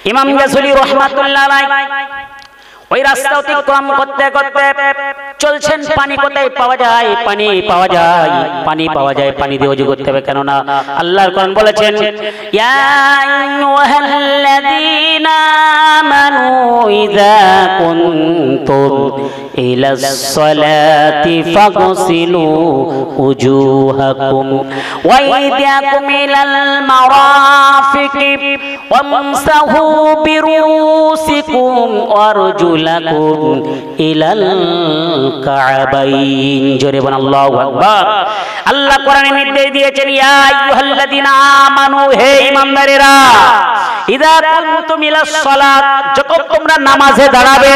ইমাম গাজুলি রাহমাতুল্লাহ আলাইহি ওই রাস্তা অতিক্রম করতে করতে চলছেন। পানি কোথায় পাওয়া যায়? পানি পাওয়া যায়, পানি পাওয়া যায়, পানি দিয়ে ওযু করতে হবে। কেননা আল্লাহর কোরআন বলেছেন, ইয়া আইয়ুহাল্লাযীনা আমানু ইযা কুনতুম ইলাস সালাতি ফাগসিলু উজুহাকুম ওয়া আইদিয়াকুম ইলাল মারাফিকি ওয়ামসাহু বিরুসিকুম ওয়ারজুলাকুম ইলাল কাবাইন। জোরে বলেন আল্লাহু আকবার। আল্লাহ কোরআনে নির্দেশ দিয়েছেন, ইয়া আইয়ুহাল্লাযীনা আমানু, হে ঈমানদারেরা, ইযা কুনতুম ইলাস সালাত, যখন তোমরা নামাজে দাঁড়াবে,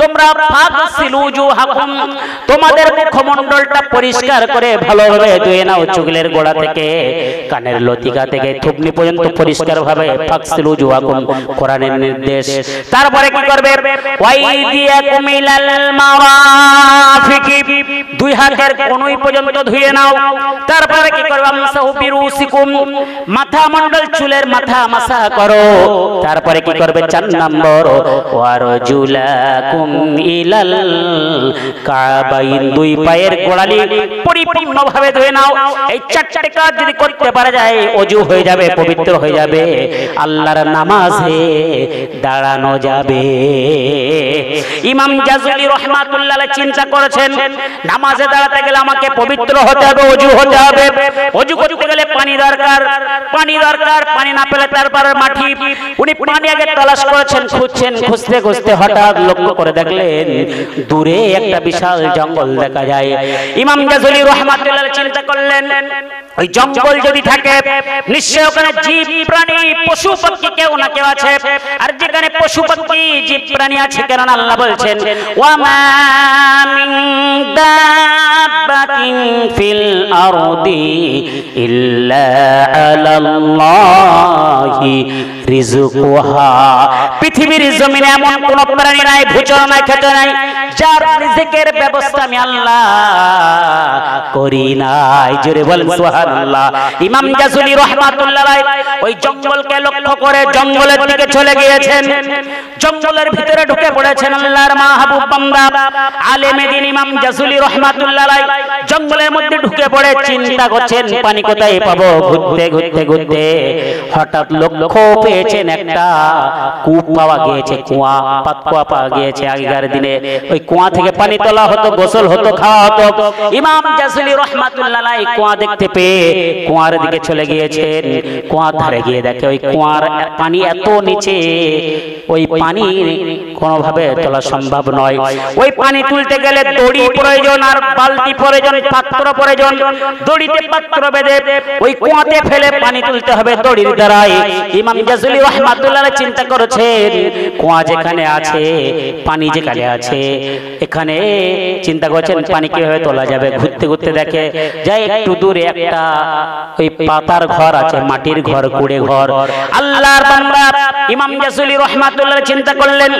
তোমরা ফাগসিলু উজুহাকুম, তোমাদের মুখমণ্ডলটা পরিষ্কার করে ভালোভাবে ধুয়ে নাও। চুলের গোড়া থেকে কানের লতিকা থেকে থুবনি পর্যন্ত পরিষ্কারভাবে ফাগসিলু উজুহাকুম, কোরআনের নির্দেশ। তারপরে কি করবে? ওয়াইদিয়াকুম ইলাল মারাফিকি, দুই হাতের কোণই পর্যন্ত ধুয়ে নাও। তারপরে কি করবে? আমসাহু বিরুসিকুম, মাথা মণ্ডল চুলের মাথা মাসা করো। তারপরে কি করবে? 4 নম্বর, ওয়ারজুলাকুম ইলাল কাবাইন, দুই পায়ের গোড়ালি পরিপূর্ণভাবে ধুয়ে নাও। এই 4টি কাজ যদি করতে পারা যায়, ওযু হয়ে যাবে, পবিত্র হয়ে যাবে, আল্লাহর নামাজে দাঁড়ানো যাবে। ইমাম গাজুলি রাহমাতুল্লাহ আলাইহি চিন্তা করেছেন, নামাজে দাঁড়াতে গেলে আমাকে পবিত্র হতে হবে, ওযু হতে হবে। ওযু করতে গেলে পানি দরকার, পানি দরকার। পানি না পেলে তারপর মাটি। উনি পানি আগে তালাশ করেছেন, খুঁজছেন, খুঁজতে খুঁজতে হঠাৎ লক্ষ্য করে দেখলেন দূরে একটা বিশাল জঙ্গল দেখা যায়। ইমাম গাজুলি রাহমাতুল্লাহ আলাইহি চিন্তা করলেন, ওই জঙ্গল যদি থাকে নিশ্চয় ওখানে জীব প্রাণী পশু পাখি কেউ না কেউ আছে। আর যেখানে পশু পাখি জীব প্রাণী আছে, কারণ আল্লাহ বলছেন, ওয়া মা মিন দাব্বাতিন ফিল আরদি ইল্লা আলাল্লাহি রিজকুহা, পৃথিবীর জমিনে এমন কোন প্রাণী নাই, ভূচর নাই, খেতে নাই, যার রিজিকের ব্যবস্থা আমি আল্লাহ করি নাই। জোরে বলেন সুবহানাল্লাহ। ইমাম গাজুলি রাহমাতুল্লাহ আলাইহি ওই জঙ্গলকে লক্ষ্য করে জঙ্গলের দিকে চলে গিয়েছেন। জঙ্গলের ভিতরে ঢুকে পড়েছেন আল্লাহর মাহবুব বান্দা আলেমে দ্বীন ইমাম গাজুলি রাহমাতুল্লাহ আলাইহি জঙ্গলের মধ্যে ঢুকে পড়ে চিন্তা করছেন পানি কোথায় পাবো। ঘুরতে ঘুরতে ঘুরতে হঠাৎ লক্ষ্য পেয়েছেন একটা কূপ পাওয়া গিয়েছে, কুয়া, পাতকুয়া পাওয়া গিয়েছে। আগেকার দিনে ওই কুয়া থেকে পানি তোলা হতো, গোসল হতো, খাওয়া হতো। ইমাম গাজুলি রাহমাতুল্লাহ আলাইহি কুয়া দেখতে পেয়ে কুয়ার দিকে চলে গিয়েছেন। কুয়ার ধারে গিয়ে দেখে ওই কুয়ার পানি এত নিচে, ওই পানি কোনোভাবে তোলা সম্ভব নয়। ওই পানি তুলতে গেলে দড়ি প্রয়োজন, আর বালতি প্রয়োজন, পাত্র প্রয়োজন। দড়িতে পাত্র বেঁধে ওই কুয়াতে ফেলে পানি তুলতে হবে দড়ির দ্বারাই। ইমাম গাজুলি রাহমাতুল্লাহ আলাইহি চিন্তা করেছেন, কুয়া যেখানে আছে, পানি যেখানে আছে, এখানে চিন্তা করছেন পানি কিভাবে তোলা যাবে। ঘুরতে ঘুরতে দেখে যাই একটু দূরে একটা ওই পাতার ঘর আছে, মাটির ঘর, কুড়ে ঘর। আল্লাহর বান্দা ইমাম গাজুলি রাহমাতুল্লাহ চিন্তা করলেন,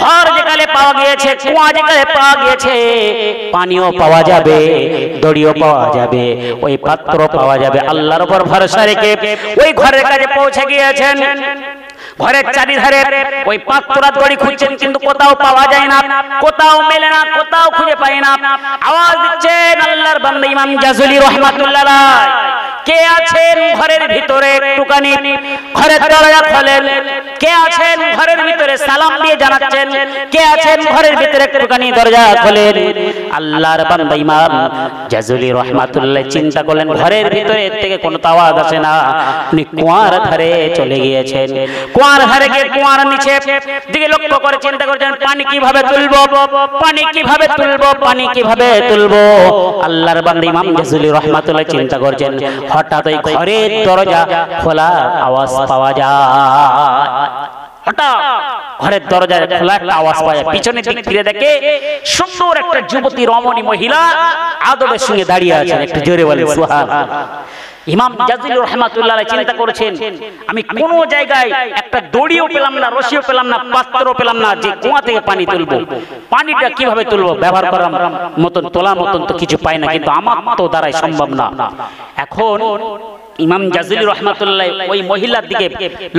ঘর যেখানে পাওয়া গিয়েছে, কুয়া যেখানে পাওয়া গিয়েছে, পানিও পাওয়া যাবে, দড়িও পাওয়া যাবে, ওই পাত্র পাওয়া যাবে। আল্লাহর উপর ভরসা রেখে ওই ঘরের কাছে পৌঁছে গিয়েছেন। ঘরের চারিধারে ওই পাত্র দড়ি খুঁজছেন, কিন্তু কোথাও পাওয়া যায় না, কোথাও মেলে না, কোথাও খুঁজে পায় না। আওয়াজ দিচ্ছেন আল্লাহর বান্দা ইমাম গাজুলি রাহমাতুল্লাহ আলাইহি, কে আছেন ঘরের ভিতরে? একটুখানি ঘরের দরজা খোলেন। কে আছেন ঘরের ভিতরে? সালাম দিয়ে জানাচ্ছেন, কে আছেন ঘরের ভিতরে? একটুখানি দরজা খোলেন। আল্লাহর বান্দা ইমাম গাজুলি রাহমাতুল্লাহ চিন্তা করলেন, ঘরের ভিতরে এর থেকে কোনো আওয়াজ আসে না। উনি কুয়ার ধারে চলে গিয়েছেন। কুয়ার ধারে গিয়ে কুয়ার নিচে দিকে লক্ষ্য করে চিন্তা করছেন, পানি কিভাবে তুলবো, পানি কিভাবে তুলবো, পানি কিভাবে তুলবো। আল্লাহর বান্দা ইমাম গাজুলি রাহমাতুল্লাহ চিন্তা করছেন, হঠাৎ ওই ঘরের দরজা খোলা আওয়াজ পাওয়া যায়। হঠাৎ ঘরের দরজায় খোলা একটা আওয়াজ পায়। পিছনের দিক ফিরে দেখে সুন্দর একটা যুবতী রমণী মহিলা আদবের সঙ্গে দাঁড়িয়ে আছেন। একটু জোরে বলেন সুবহানাল্লাহ। ইমাম গাজুলি রাহমাতুল্লাহ আলাইহি চিন্তা করেছেন, আমি কোন জায়গায় একটা দড়িও পেলাম না, রশিও পেলাম না, পাত্রও পেলাম না, যে কুয়া থেকে পানি তুলবো। পানিটা কিভাবে তুলবো, ব্যবহার করার মতন, তোলার মতন তো কিছু পাই না, কিন্তু আমার তো দ্বারাই সম্ভব না। এখন ইমাম জাজুলি রহমাতুল্লাহ ওই মহিলার দিকে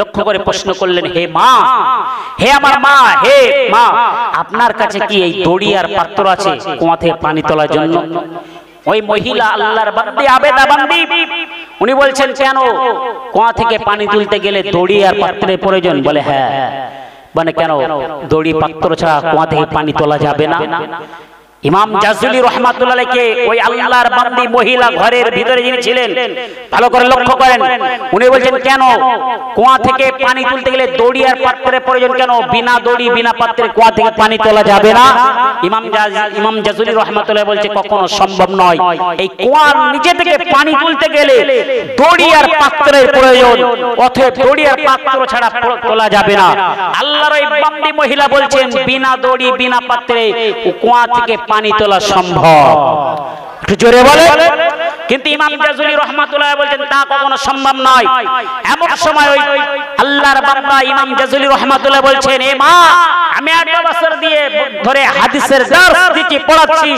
লক্ষ্য করে প্রশ্ন করলেন, হে মা, হে আমার মা, হে মা, আপনার কাছে কি এই দড়ি আর পাত্র আছে কুয়া থেকে পানি তোলার জন্য? ওই মহিলা আল্লাহর বান্দি, আবেদা বান্দি, উনি বলছেন, কেন কুয়া থেকে পানি তুলতে গেলে দড়ি আর পাত্রের প্রয়োজন? বলে হ্যাঁ। মানে কেন দড়ি পাত্র ছাড়া কুয়া থেকে পানি তোলা যাবে না? ইমাম জাজুলি রহমাতুল্লাহকে ওই আল্লাহর বান্দি মহিলা ঘরের ভিতরে যিনি ছিলেন, ভালো করে লক্ষ্য করেন, উনি বলছেন কেন কুয়া থেকে পানি তুলতে গেলে দড়ি আর পাত্রের প্রয়োজন? কেন বিনা দড়ি বিনা পাত্রে কুয়া থেকে পানি তোলা যাবে না? ইমাম জাজুলি রহমাতুল্লাহ বলছে কখনো সম্ভব নয়। এই কুয়ার নিচে থেকে পানি তুলতে গেলে দড়ি আর পাত্রের প্রয়োজন, অথবা দড়ি আর পাত্র ছাড়া তোলা যাবে না। আল্লাহর ওই বান্দি মহিলা বলছেন বিনা দড়ি বিনা পাত্রে কুয়া থেকে পানি তোলা সম্ভব। একটু জোরে বলে। কিন্তু ইমাম জাজুলি রহমাতুল্লাহ বলছেন তা কখনো সম্ভব নয়। এমন সময় ওই আল্লাহর বান্দা ইমাম জাজুলি রহমাতুল্লাহ বলছেন, এ মা, আমি 8 বছর দিয়ে ধরে হাদিসের দার্স দিচ্ছি, পড়াচ্ছি,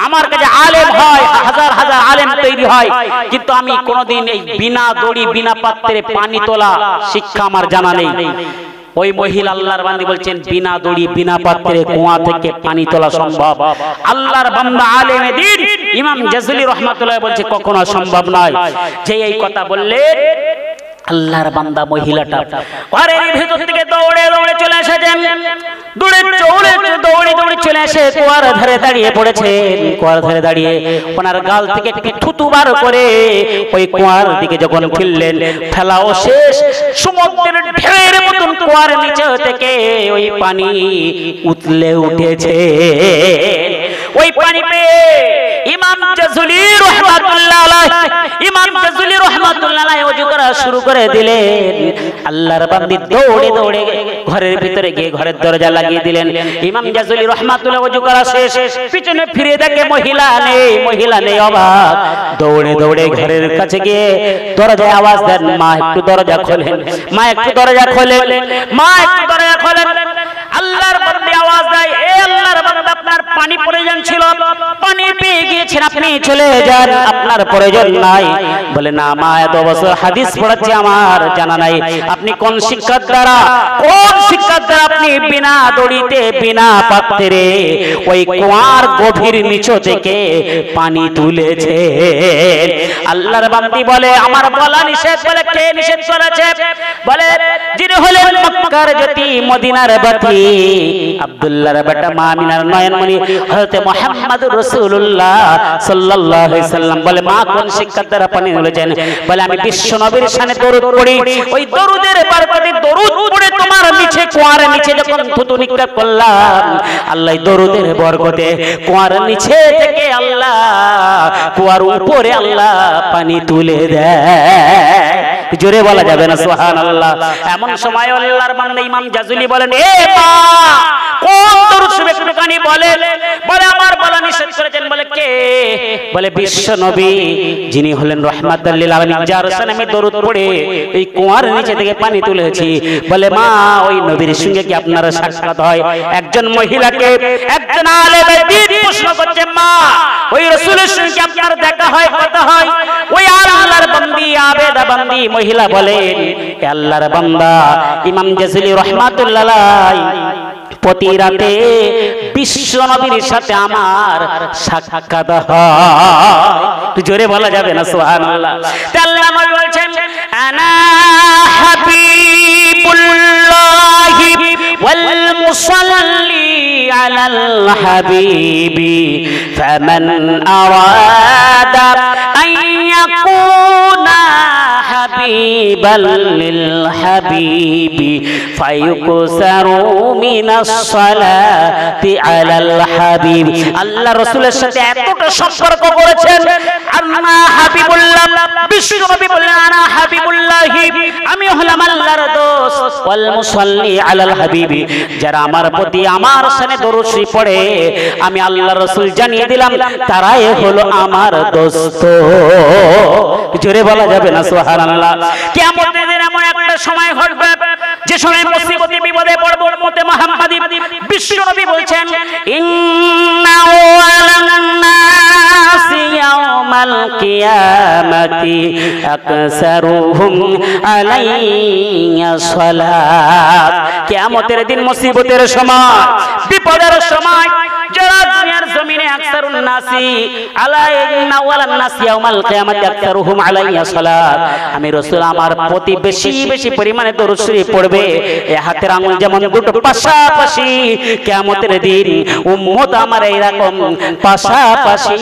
আমার কাছে আলেম হয়, হাজার হাজার আলেম তৈরি হয়, কিন্তু আমি কোনোদিন এই বিনা দড়ি বিনা পাত্রে পানি তোলা শিক্ষা আমার জানা নেই। ওই মহিলা আল্লাহর বান্দি বলছেন বিনা দড়ি বিনা পাত্রে কুয়া থেকে পানি তোলা সম্ভব। আল্লাহর বান্দা আলেমে দ্বীন ইমাম জাজুলি রহমাতুল্লাহ বলছে কখনো সম্ভব নয়। যে এই কথা বললেন, আল্লাহর বান্দা মহিলাটা ঘরের ভিতর থেকে দৌড়ে দৌড়ে চলে এসেছেন, দৌড়ে চলে এসে কুয়ার ধারে দাঁড়িয়ে পড়েছেন। কুয়ার ধারে দাঁড়িয়ে ওনার গাল থেকে একটি থুতু বার করে ওই কুয়ার দিকে যখন ফেললেন, ফেলাও শেষ, সমুদ্রের ঢেউয়ের মতন কুয়ার নিচে থেকে ওই পানি উতলে উঠেছে। ওই পানি পেয়ে ইমাম জাজুলি রহমাতুল্লাহ ওযু করা শুরু করে দিলেন। আল্লাহর বান্দি দৌড়ে দৌড়ে ঘরের ভিতরে গিয়ে ঘরের দরজা লাগিয়ে দিলেন। ইমাম জাজুলি রহমাতুল্লাহ ওযু করা শেষ, পিছনে ফিরে দেখে মহিলা নেই, অবাক। দৌড়ে দৌড়ে ঘরের কাছে গিয়ে দরজায় আওয়াজ দেন, মা একটু দরজা খোলেন, মা একটু দরজা খোলেন, মা একটু দরজা খোলেন। আল্লাহর বান্দি আওয়াজ দেয়, এ আল্লাহর বান্দা, আপনার পানি প্রয়োজন ছিল, পানি পেয়ে গিয়েছেন, আপনি চলে যান, আপনার প্রয়োজন নাই। বলে না মা, এত বছর হাদিস পড়াচ্ছি, আমার জানা নাই আপনি কোন শিক্ষার দ্বারা আপনি বিনা দড়িতে বিনা পাত্রে ওই কুয়ার গভীর নিচ থেকে পানি তুলেছে। আল্লাহর বান্দি বলে আমার বলা নিষেধ। বলে কে নিষেধ করেছে? বলে যিনি হলেন মক্কার জ্যোতি, মদিনার বাতি, আব্দুল্লাহর বেটা, মা আমিনার নয়নমণি, হযরত মুহাম্মদুর রাসূলুল্লাহ সাল্লাল্লাহু আলাইহি সাল্লাম। বলে মা কোন শিক্ষার দ্বারা পানি তুলেছেন? বলে আমি বিশ্ব নবীর শানে দরুদ পড়ি, ওই দরুদের বরকতে, দরুদ পড়ে তোমার নিচে কুয়ার নিচে যখন থুতু নিক্ষেপ করলাম, আল্লাহ দরুদের বরকতে কুয়ার নিচে থেকে আল্লাহ কুয়ার উপরে আল্লাহ পানি তুলে দেয়। জোরে বলা যাবে না সুবহানাল্লাহ। এমন সময় আল্লাহর বান্দা ইমাম জাজুলি বলেন, এ মা, কোন দরুদ শুনে একটুখানি বলেন। বলে আমার বলা নিষেধ করেছেন। বলে কে? বলে বিশ্ব নবী, যিনি হলেন রাহমাতুল লিল আলামিন, যার শানে আমি দরুদ পড়ে এই কুয়ার নিচে থেকে পানি তুলেছি। বলে মা, ওই নবীর সঙ্গে কি আপনার সাক্ষাৎ হয়? একজন মহিলাকে একজন আলেম দ্বীন প্রশ্ন করছে, মা, ওই রাসূলের সঙ্গে আপনার দেখা হয়, কথা হয়? ওই আল্লাহর বান্দি, আবেদা বান্দি মহিলা বলেন, হে আল্লাহর বান্দা, ইমাম জাজুলি রাহমাতুল্লাহ আলাইহি প্রতি রাতে বিশ্ব নবীর সাথে আমার সাক্ষাৎ হয়। জোরে বলা যাবে না সুবহানাল্লাহ। আল্লাহ নবী বলছেন, আনা হাবিবুল্লাহি ওয়াল মুসাল্লি আলাল হাবিবি ফামান আরাদা আন ইয়াকুনা হাবিবাল লিল হাবিবি ফায়ুকসারু মিনাস সালাতি আলাল হাবিব। আল্লাহ রাসূলের সাথে এতটা সম্পর্ক করেছেন, আনা হাবিবুল্লাহ, বিশ্ব নবী বললেন আনা হাবিবুল্লাহি, আমি হলাম আল্লাহর দোস্ত, ওয়াল মুসাল্লি আলাল হাবিবি, যারা আমার প্রতি আমার শানে দরুদ শরীফ পড়ে আমি আল্লাহর রাসূল জানিয়ে দিলাম তারাই হলো আমার দোস্ত। জোরে বলা যাবে না সুবহানাল্লাহ। কিয়ামতের দিন এমন একটা সময় ঘটবে যে সময় মুসিবতে বিপদে পড়বে উম্মতে মুহাম্মাদি। বিশ্ব নবী বলছেন, ইন্না আওয়ালান নাসি ইয়াউমাল কিয়ামাতি আকসারুহুম আলাইয়া সালাত। কিয়ামতের দিন মুসিবতের সময়, বিপদের সময় যারা দুনিয়ার জমিনে আকসারুন নাসি আলাইনা ওয়ালান নাস ইয়াউমাল কিয়ামাতি আকসারুহুম আলাইয়া সালাত, আমি রাসূল আমার প্রতি বেশি বেশি পরিমাণে দরুদ শরীফ পড়বে। এই হাতের আঙ্গুল যেমন দুটো পাশাপাশি, কিয়ামতের দিন উম্মত আমার এরকম পাশাপাশি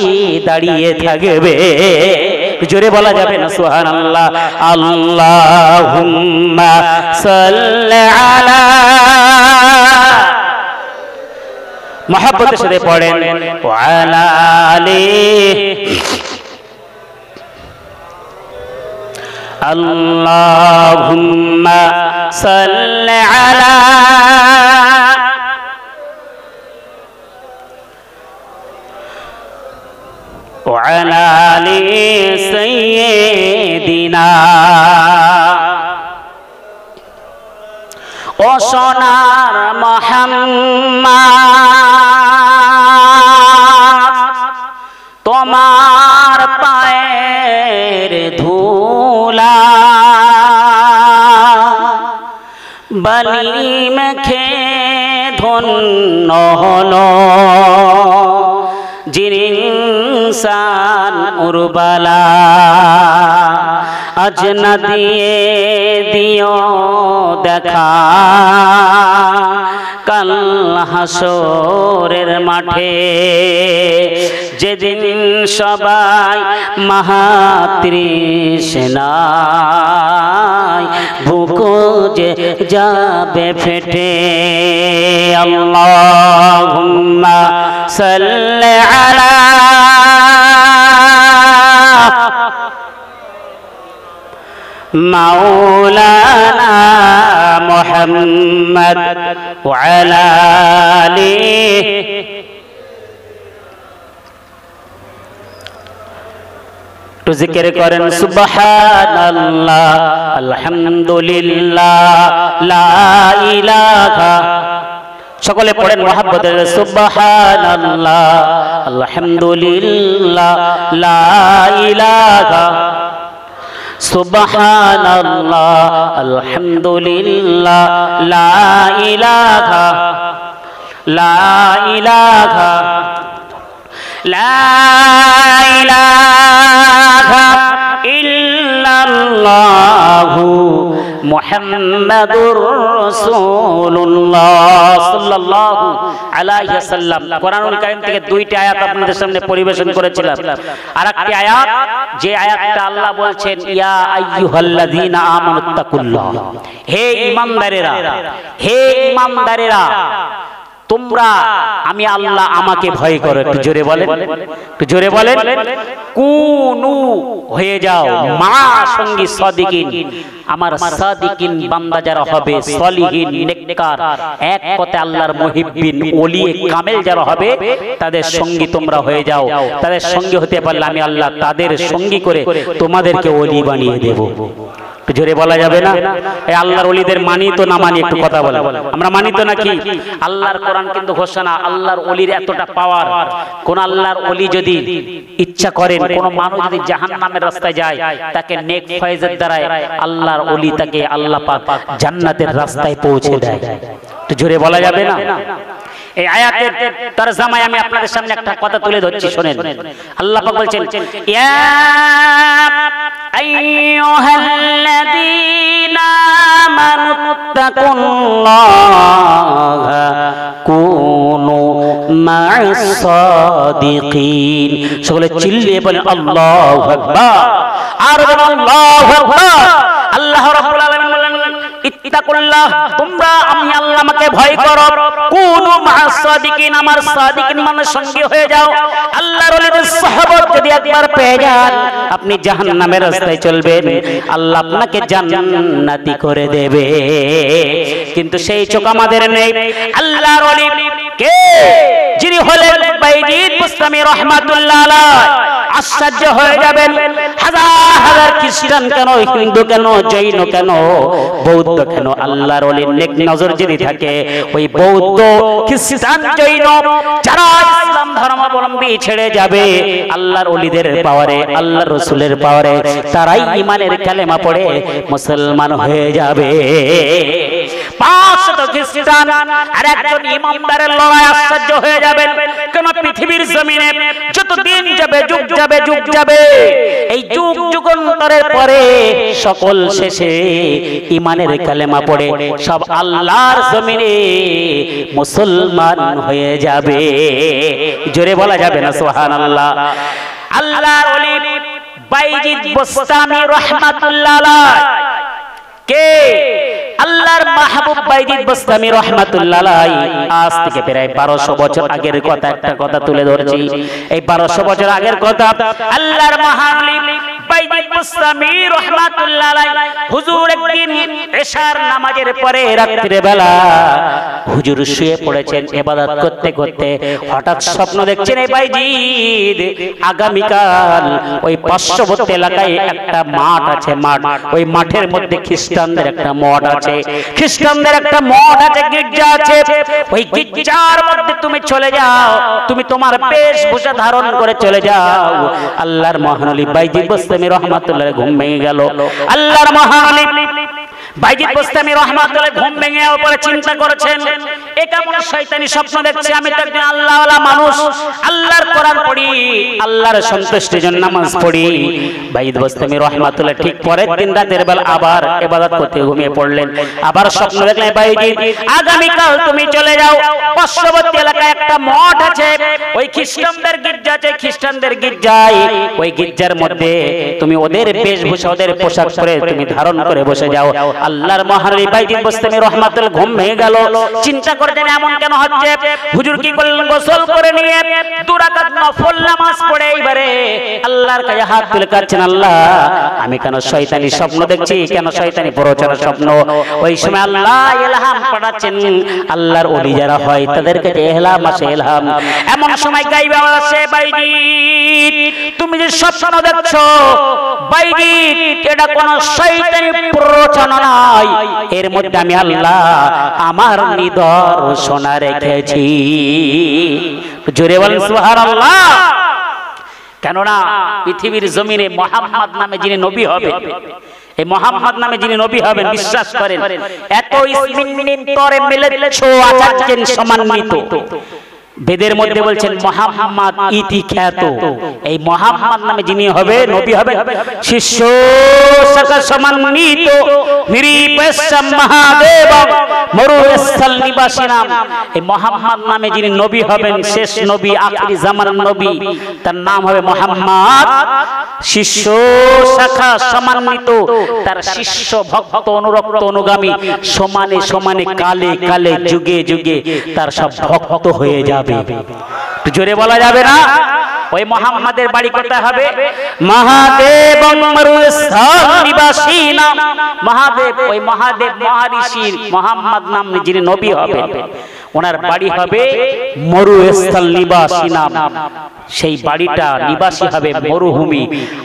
দাঁড়িয়ে থাকবে। জোরে বলা যাবে না সুবহানাল্লাহ? আল্লাহুম্মা সাল্লি আলা, মহব্বতের সাথে পড়েন ওয়ালা আলিহি। আল্লাহুম্মা সাল্লি আলা ওয়ালা আলি সাইয়্যিদিনা। ও সোনার মুহাম্মদ, তোমার পায়ের ধুলা বালি মেখে ধন্য হলো জিনিসান উরবালা। আজ না দিয়ে দিও দেখা কাল হাসরের মাঠে, যেদিন সবাই মাতৃষ্ণায় বুক যে যাবে ফেটে। আল্লাহুম্মা সাল্লি আলা মাওলানা মুহাম্মদ ওয়া আলা আলিহি। তো জিকির করেন সুবহানাল্লাহ, আলহামদুলিল্লাহ, লা ইলাহা। সকলে পড়েন মহব্বতের সুবহানাল্লাহ, আলহামদুলিল্লাহ, লা ইলাহা। সুবহানাল্লাহ, আলহামদুলিল্লাহ, লা ইলাহা, লা ইলাহা, লা ইলাহা ইল্লাল্লাহু মুহাম্মাদুর রাসূলুল্লাহ সাল্লাল্লাহু আলাইহি ওয়াসাল্লাম। কোরআনুল কারীম থেকে দুইটি আয়াত আপনাদের সামনে পরিবেশন করেছিলাম। আরেকটি আয়াত, যে আয়াতটা আল্লাহ বলছেন ইয়া আইয়ুহাল্লাযীনা আমানুত্তাকুল্লাহ, হে ঈমানদারেরা, হে ঈমানদারেরা তোমরা আমি আল্লাহ আমাকে ভয় করো। একটু জোরে বলেন, একটু জোরে বলেন। কুনু হয়ে যাও মা সঙ্গী সাদিকিন, আমার সাদিকিন বান্দা যারা হবে, সলিহিন নেককার, এক কথায় আল্লাহর মুহিব্বিন ওলি কামেল যারা হবে তাদের সঙ্গী তোমরা হয়ে যাও। তাদের সঙ্গী হতে পারলে আমি আল্লাহ তাদের সঙ্গী করে তোমাদেরকে ওলি বানিয়ে দেব। জোরে বলা যাবে না? এই আল্লাহর ওলিদের মানি তো না মানি একটু কথা বলে। আমরা মানি তো নাকি? আল্লাহর কোরআন কিন্তু ঘোষণা, আল্লাহর ওলির এতটা পাওয়ার, কোন আল্লাহর ওলি যদি ইচ্ছা করেন, কোন মানুষ যদি জাহান্নামের রাস্তায় যায়, তাকে নেক ফয়েজের দ্বারা আল্লাহর ওলি তাকে আল্লাহ পাক জান্নাতের রাস্তায় পৌঁছে দেয়। তো জোরে বলা যাবে না? এই আয়াতের তরজমায় আমি আপনাদের সামনে একটা কথা তুলে ধরছি, শুনেন। আল্লাহ পাক বলছেন ইয়া আইয়ুহাল্লাযীনা আমানুত্তাকুল্লাহা কুনু মা'আস সাদিকিন। সকলে চিল্লিয়ে বলেন আল্লাহু আকবার। আর আল্লাহু আকবার। আল্লাহ রাব্বুল আলামিন বলেন ইত্তাকুল্লাহ, তোমরা আমি আল্লাহ আমাকে ভয় করো। কুনু মা'আস সাদিকিন, আমার সাদিকিন মানুষের সঙ্গী হয়ে যাও। আল্লাহর ওলিদের সাহাবত যদি একবার পেয়ে যান, আপনি জাহান্নামের রাস্তায় চলবেন, আল্লাহ আপনাকে জান্নাতি করে দেবে। কিন্তু সেই চোখ আমাদের নেই। আল্লাহর ওলি কে? যিনি হলেন বাইজিদ বুস্তামি রাহমাতুল্লাহ আলাইহি আশ্চর্য হয়ে যাবেন। হাজার হাজার খ্রিস্টান কেন, হিন্দু কেন, জৈন কেন, বৌদ্ধ কেন, আল্লাহর ওলির নেক নজর যদি থাকে, ওই বৌদ্ধ খ্রিস্টান জৈন যারা ইসলাম ধর্মাবলম্বী ছেড়ে যাবে আল্লাহর ওলিদের পাওয়ারে, আল্লাহর রাসূলের পাওয়ারে, তারাই ঈমানের কালেমা পড়ে মুসলমান হয়ে যাবে। 500 খ্রিস্টান আর একজন ইমানদারের লড়াই আশ্চর্য হয়ে যাবেন। কেন পৃথিবীর জমিনে যত দিন যাবে, যুগ যাবে, যুগ যাবে, এই যুগ যুগান্তরের পরে সকল শেষে ঈমানের কালেমা পড়ে সব আল্লাহর জমিনে মুসলমান হয়ে যাবে। জোরে বলা যাবে না সুবহানাল্লাহ। আল্লাহর ওলি বাইজিদ বুস্তামি রাহমাতুল্লাহ আলাইহি কে? আল্লাহর মাহবুব বাইজিদ বুস্তামি রাহমাতুল্লাহ আলাইহি। আজ থেকে প্রায় 1200 বছর আগের কথা, একটা কথা তুলে ধরছি। এই 1200 বছর আগের কথা, আল্লাহর মহান বাইজিদ বুস্তামি রাহমাতুল্লাহ আলাইহি হুজুর একদিন এশার নামাজের পরে রাত্রে বেলা হুজুর শুয়ে পড়েছেন ইবাদত করতে করতে, হঠাৎ স্বপ্ন দেখছেন এই বাইজিদ আগামীকাল ওই পার্শ্ববর্তী এলাকায় একটা মাঠ আছে, মাঠ, ওই মাঠের মধ্যে খ্রিস্টানদের একটা মঠ আছে, খ্রিস্টানদের একটা মঠ আছে, গির্জা আছে, ওই গির্জার মধ্যে তুমি চলে যাও, তুমি তোমার বেশভূষা ধারণ করে চলে যাও। আল্লাহর মহান ওলি বাইজিদ বুস্তামি রাহমাতুল্লাহ ঘুম ভেঙে গেল। আল্লাহর মহান ওলি বাইজিদ বুস্তামি রাহমাতুল্লাহ ঘুম ভেঙে যাওয়ার পরে চিন্তা করেছেন, এ কেমন শয়তানি স্বপ্ন দেখছি, আমি তো একজন আল্লাহওয়ালা মানুষ, আল্লাহর কোরআন পড়ি, আল্লাহর সন্তুষ্টির জন্য নামাজ পড়ি। বাইজিদ বুস্তামি রাহমাতুল্লাহ ঠিক পরের দিন রাতের বেলা আবার ইবাদত করতে ঘুমিয়ে পড়লেন। আবার স্বপ্ন দেখলেন, বাইজিদ আগামীকাল তুমি চলে যাও, পার্শ্ববর্তী এলাকায় একটা মঠ আছে, ওই খ্রিস্টানদের গির্জা আছে, খ্রিস্টানদের গির্জায়, ওই গির্জার মধ্যে তুমি ওদের বেশভূষা, ওদের পোশাক পরে তুমি ধারণ করে বসে যাও। আল্লাহর মহান ওলি বাইজিদ বুস্তামি রাহমাতুল্লাহ ঘুম ভেঙে গেল। চিন্তা করতেন এমন কেন হচ্ছে। হুজুর কি করলেন? গোসল করে নিয়ে 2 রাকাত নফল নামাজ পড়ে এইবারে আল্লাহর কাছে হাত তুলে কাঁদছেন, আল্লাহ আমি কেন শয়তানি স্বপ্ন দেখছি, কেন শয়তানি প্ররোচনার স্বপ্ন। ওই সময় আল্লাহ ইলহাম পাঠাচ্ছেন, আল্লাহর ওলি যারা হয় তাদের কাছে ইলহাম আসে, ইলহাম। এমন সময় গাইবে আসে, বাইজিদ তুমি যে স্বপ্ন দেখছো বাইজিদ, এটা কোন শয়তানি প্ররোচনা নয়, এর মধ্যে আমি আল্লাহ আমার নিদর্শন রেখেছি। জোরে বলেন সুবহানাল্লাহ। কেননা পৃথিবীর জমিনে মুহাম্মদ নামে যিনি নবী হবে, এই মুহাম্মদ নামে যিনি নবী হবেন বিশ্বাস করেন, এত ইসমিন তরে মিলেছো আচার্যেন সম্মানিত। বেদের মধ্যে বলছেন মুহাম্মদ ইতি খ্যাত, এই মুহাম্মদ নামে যিনি হবে নবী হবে, শিষ্য শাখা সম্মানিত নিরিপেশম মহাদেব মরুস্থল নিবাসী নাম। এই মুহাম্মদ নামে যিনি নবী হবেন, শেষ নবী, আখিরি জামানার নবী, তার নাম হবে মুহাম্মদ। শিষ্য শাখা সম্মানিত, তার শিষ্য ভক্ত অনুরক্ত অনুগামী সমানে সমানে কালে কালে যুগে যুগে তার সব ভক্ত হয়ে যাবে। জোরে বলা যাবে না? ওই মুহাম্মাদের বাড়ি কোথায় হবে? মহাদেব নিবাসী নাম মহাদেব। ওই মহাদেব মহারিষির মুহাম্মদ নাম যিনি নবী হবে, ওনার বাড়ি হবে মরুস্থল নিবাসী নাম। সেই বাড়িটা নিবাসী হবে মরুভূমি।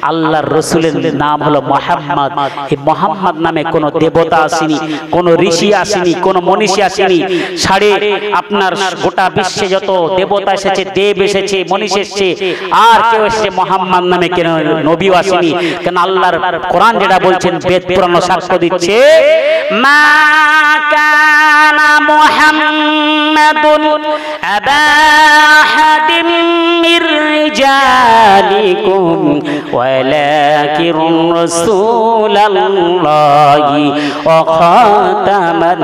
আল্লাহর রাসূলের নাম হলো মুহাম্মদ। এই মুহাম্মদ নামে কোনো দেবতা আসেনি, কোনো ঋষি আসেনি, কোনো মনীষী আসেনি। আপনার গোটা বিশ্বে যত দেবতা এসেছে, দেব এসেছে, মনীষী এসেছে, আর কেউ এসেছে মুহাম্মদ নামে কেন নবীও আসেনি। কেন আল্লাহর কোরআন যেটা বলছেন, বেদ পুরাণ সাক্ষ্য দিচ্ছে, মা কানা মুহাম্মাদুন আবা আহাদিম মির রিজালিকুম ওয়ালাকিন রাসূলুল্লাহি ওয়া খাতামান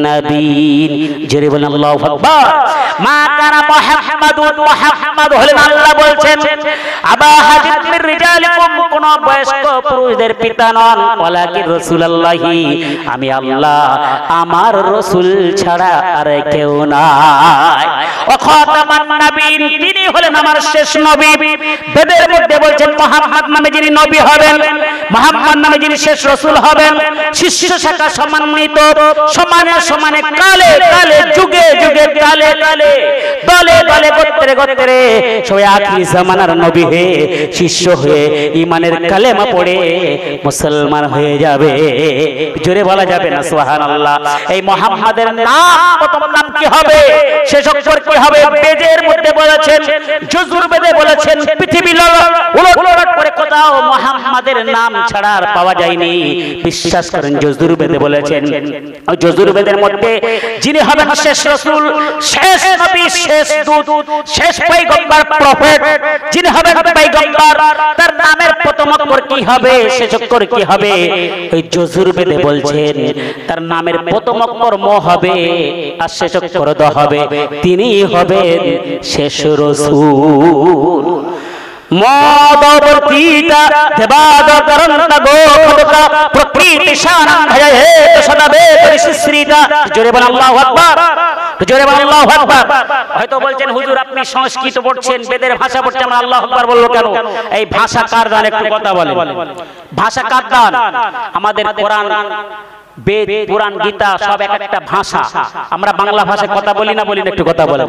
নাবিয়্যিন। জোরে বলেন আল্লাহু আকবার। মা কানা মুহাম্মাদুন, মুহাম্মদ হলেন আল্লাহ বলছেন আবা আহাদিম মির রিজালিকুম, কোন বয়স্ক পুরুষদের পিতা নন, ওয়ালাকিন রাসূলুল্লাহি, আমি আল্লাহ, আমার রাসূল ছাড়া আর কেউ নাই, ওয়া খাতামান নাবিয়্যিন, তিনি হলেন আমার শেষ নবী। বেদের মধ্যে বলছেন মুহাম্মদ নামে যিনি নবী হবেন, মুহাম্মদ নামে যিনি শেষ রাসূল হবেন, শিষ্য শাখা সমন্বিত, সমানে সমানে, কালে কালে, যুগে যুগে, কালে কালে, দলে দলে, গোত্রে গোত্রে সবাই আখির জামানার নবী হয়ে, শিষ্য হয়ে, ঈমানের কালেমা পড়ে মুসলমান হয়ে যাবে। জোরে বলা যাবে না সুবহানাল্লাহ? এই মুহাম্মাদের নাম, প্রথম নাম কি হবে, শেষ অক্ষর কি হবে? বেদের মধ্যে বলেছেন, যজুর বেদে বলেছেন, পৃথিবী উলট করে কোথাও মুহাম্মাদের নাম ছাড়া আর পাওয়া যায়নি। বিশ্বাস করেন যজুর বেদে বলেছেন, ওই যজুর বেদের মধ্যে যিনি হবেন শেষ রাসূল, শেষ নবী, শেষ দূত, শেষ পয়গম্বর, প্রফেট, যিনি হবেন পয়গম্বর, তার নামের প্রথম অক্ষর কি হবে, শেষ অক্ষর কি হবে? ওই যজুর বেদে বলছেন তার নামের প্রথম অক্ষর ম হবে আর শেষ অক্ষর দ হবে, তিনি হবেন শেষ রাসূল। মদবর্তীতা দেবাদ করন্তা গোখদকা প্রকৃতি শানং ভয়ে হে সদাবে পরিশ্রিতা। জোরে বলেন আল্লাহু আকবার, জোরে বলেন আল্লাহু আকবার। হয়তো বলছেন হুজুর আপনি সংস্কৃত পড়ছেন, বেদের ভাষা পড়ছেন, আমরা আল্লাহু আকবার বলবো কেন? এই ভাষা কার দান, একটু কথা বলেন। ভাষা কার দান? আমাদের কোরআন, বেদ, পুরাণ, গীতা সব এক একটা ভাষা। আমরা বাংলা ভাষায় কথা বলি না, বলি না? একটু কথা বলে।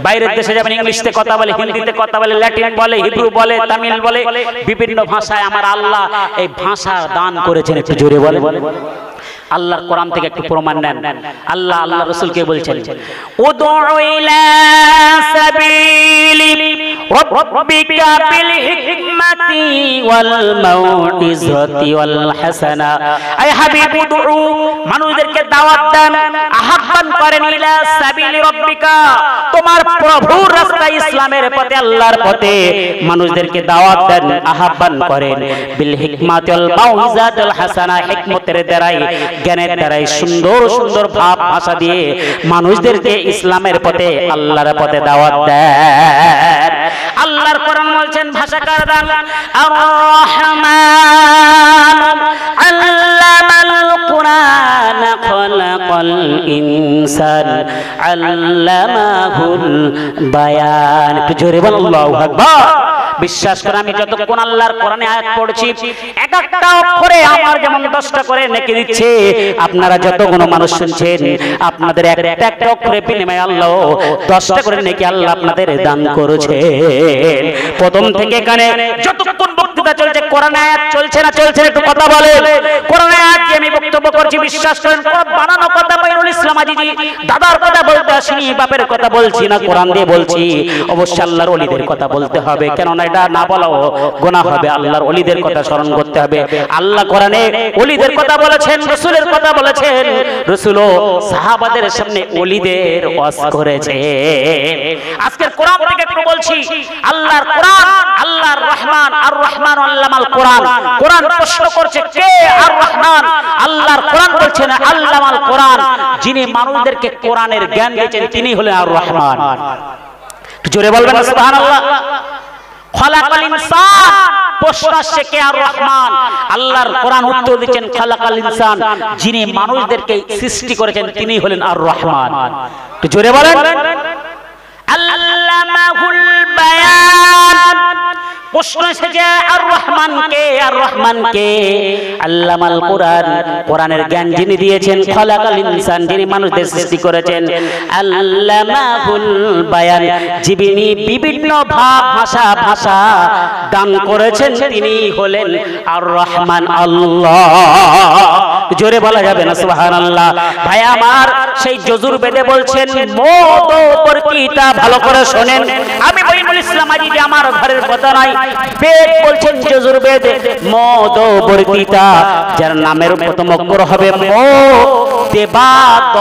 বাইরের দেশে যাবেন ইংলিশে কথা বলে, হিন্দিতে কথা বলে, ল্যাটিন বলে, হিব্রু বলে, তামিল বলে, বিভিন্ন ভাষায় আমার আল্লাহ এই ভাষা দান করেছেন। একটু জোরে বলে। আল্লাহর কোরআন থেকে একটু প্রমাণ নেন। আল্লাহ আল্লাহ রাসূলকে বলছেন, উদউ ইলা সাবিলি রাব্বিকা বিল হিকমাতি ওয়াল মাউইযাতি ওয়াল হাসানা। আই হাবিব উদউ, মানুষদেরকে দাওয়াত দেন, আহ্বান করেন, ইলা সাবিলি রাব্বিকা, তোমার প্রভুর রাস্তায়, ইসলামের পথে, আল্লাহর পথে মানুষদেরকে দাওয়াত দেন, আহ্বান করেন, বিল হিকমাতি ওয়াল মাউইযাতি ওয়াল হাসানা, হিকমতের দ্বারাই, জ্ঞানের দ্বারাই, সুন্দর সুন্দর ভাব ভাষা দিয়ে মানুষদেরকে ইসলামের পথে, আল্লাহর পথে দাওয়াত দেন। আল্লাহর কোরআন বলছেন ভাষাকার দান, আর রহমান আল্লামাল কোরআন খলাকাল ইনসান আল্লামাহুল বায়ান। একটু জোরে বল আল্লাহু আকবার। বিশ্বাস করে আমি যতক্ষণ আল্লাহর কোরআনে আয়াত পড়ছি, এক একটা অক্ষরে আমার যেমন 10টা করে নেকি দিচ্ছে, আপনারা যতগুলো মানুষ শুনছেন, আপনাদের একটা একটা অক্ষরে বিনিময়ে আল্লাহ 10টা করে নেকি আল্লাহ আপনাদের দান করেছে। প্রথম থেকে এখানে যতক্ষণ বক্তৃতা চলছে, কোরআন আয়াত চলছে না চলছে, একটু কথা বলে। কোরআন আয়াত দিয়ে আমি বক্তব্য করছি, বিশ্বাস করেন কোন বানানো কথা, বাইরুল ইসলাম আজিজি দাদার কথা বলতে আসিনি, বাপের কথা বলছি না, কোরআন দিয়ে বলছি। অবশ্যই আল্লাহর ওলিদের কথা বলতে হবে, কেননা এটা না বলাও গুনাহ হবে। আল্লাহর ওলিদের কথা স্মরণ করতে হবে। আল্লাহ কোরআনে ওলিদের কথা বলেছেন, রাসূলের কথা বলেছেন, রাসূলও সাহাবাদের সামনে ওলিদের ওয়াজ করেছে। আজকে কোরআন থেকে একটু বলছি, আল্লাহর কোরআন, আল্লাহর রহমান, আর রহমান আল্লামাল কোরআন। কোরআন প্রশ্ন করছে কে আর রহমান? আল্লাহর কোরআন বলছেন আল্লামাল কোরআন, যিনি মানুষদেরকে কোরআনের জ্ঞান দিয়েছেন তিনি হলেন আর রহমান। জোরে বলবেন সুবহানাল্লাহ। খলাকাল ইনসান, প্রশ্ন আসছে কে আর রহমান? আল্লাহর কোরআন উত্তর দিচ্ছেন খলাকাল ইনসান, যিনি মানুষদেরকে সৃষ্টি করেছেন তিনি হলেন আর রহমান। তো জোরে বলেন আল্লামাহুল বায়ান। প্রশ্ন এসেছে আর রহমান কে? আর রহমান কে? আল্লামাল কোরআন, কোরআনের জ্ঞান যিনি দিয়েছেন, খলাকাল ইনসান, যিনি মানুষদের সৃষ্টি করেছেন, আল্লামাহুল বায়ান, যিনি বিভিন্ন ভাব ভাষা দান করেছেন, তিনি হলেন আর রহমান আল্লাহ। জোরে বলা যাবে না সুবহানাল্লাহ? ভাই আমার, সেই যজুর বেদে বলছেন মদবর্তীতা, ভালো করে শোনেন। আমি বাইরুল ইসলাম আজিজি আমার ঘরের কথা নাই, বেদ বলছেন যজুর বেদ, মদবর্তীতা, যার নামের প্রথম অক্ষর হবে ম, দেবাদ,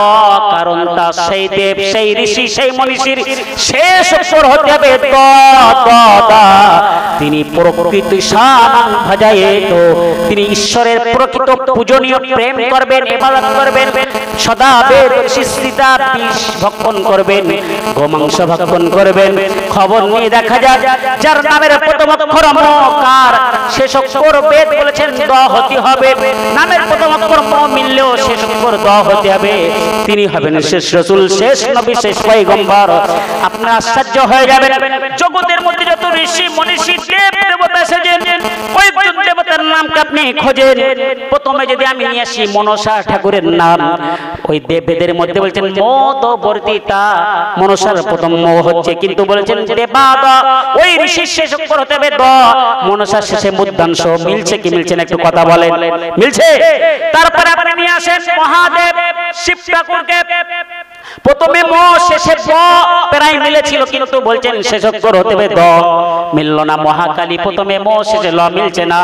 কারণ তা সেই দেব, সেই ঋষি, সেই মনীষীর শেষ অক্ষর হতে হবে দ, তিনি প্রকৃতি শান ভজায়ে, তো তিনি ঈশ্বরের প্রকৃত পূজনীয় প্রেম করবেন, ইবাদত করবেন, সদা বেদ শিষ্টিতা বিষ ভক্ষণ করবেন, গোমাংস ভক্ষণ করবেন। খবর নিয়ে দেখা যায় যার নামের প্রথম অক্ষর ম, কার শেষ অক্ষর বেদ বলেছেন দ হতে হবে। নামের প্রথম অক্ষর ম মিললেও শেষ অক্ষর দ হতে হবে, তিনি হবেন শেষ রাসূল, শেষ নবী, শেষ পয়গম্বর। আপনারা আশ্চর্য হয়ে যাবেন, জগতের মধ্যে যত ঋষি মনীষী দেব দেবতা এসেছেন, কয়েকজন দেবতার নামকে আপনি খোঁজেন। প্রথমে যদি আমি নিয়ে আসি মনসা ঠাকুরের নাম, ওই দেবদের মধ্যে বলছেন মদবর্তিতা, মনসার প্রথম ম হচ্ছে, কিন্তু বলেছেন দেবাদ, ওই ঋষির শেষ অক্ষর হতে হবে দ, মনসার শেষে মূর্ধাংশ। মিলছে কি মিলছে না একটু কথা বলেন, মিলছে? তারপরে আপনি নিয়ে আসেন মহাদেব শিব ঠাকুরকে, প্রথমে ম শেষে ব প্রায় মিলেছিল, কিন্তু বলছেন শেষ অক্ষর হতে হবে দ, মিলল না। মহাকালী প্রথমে ম শেষে ল, মিলছে না।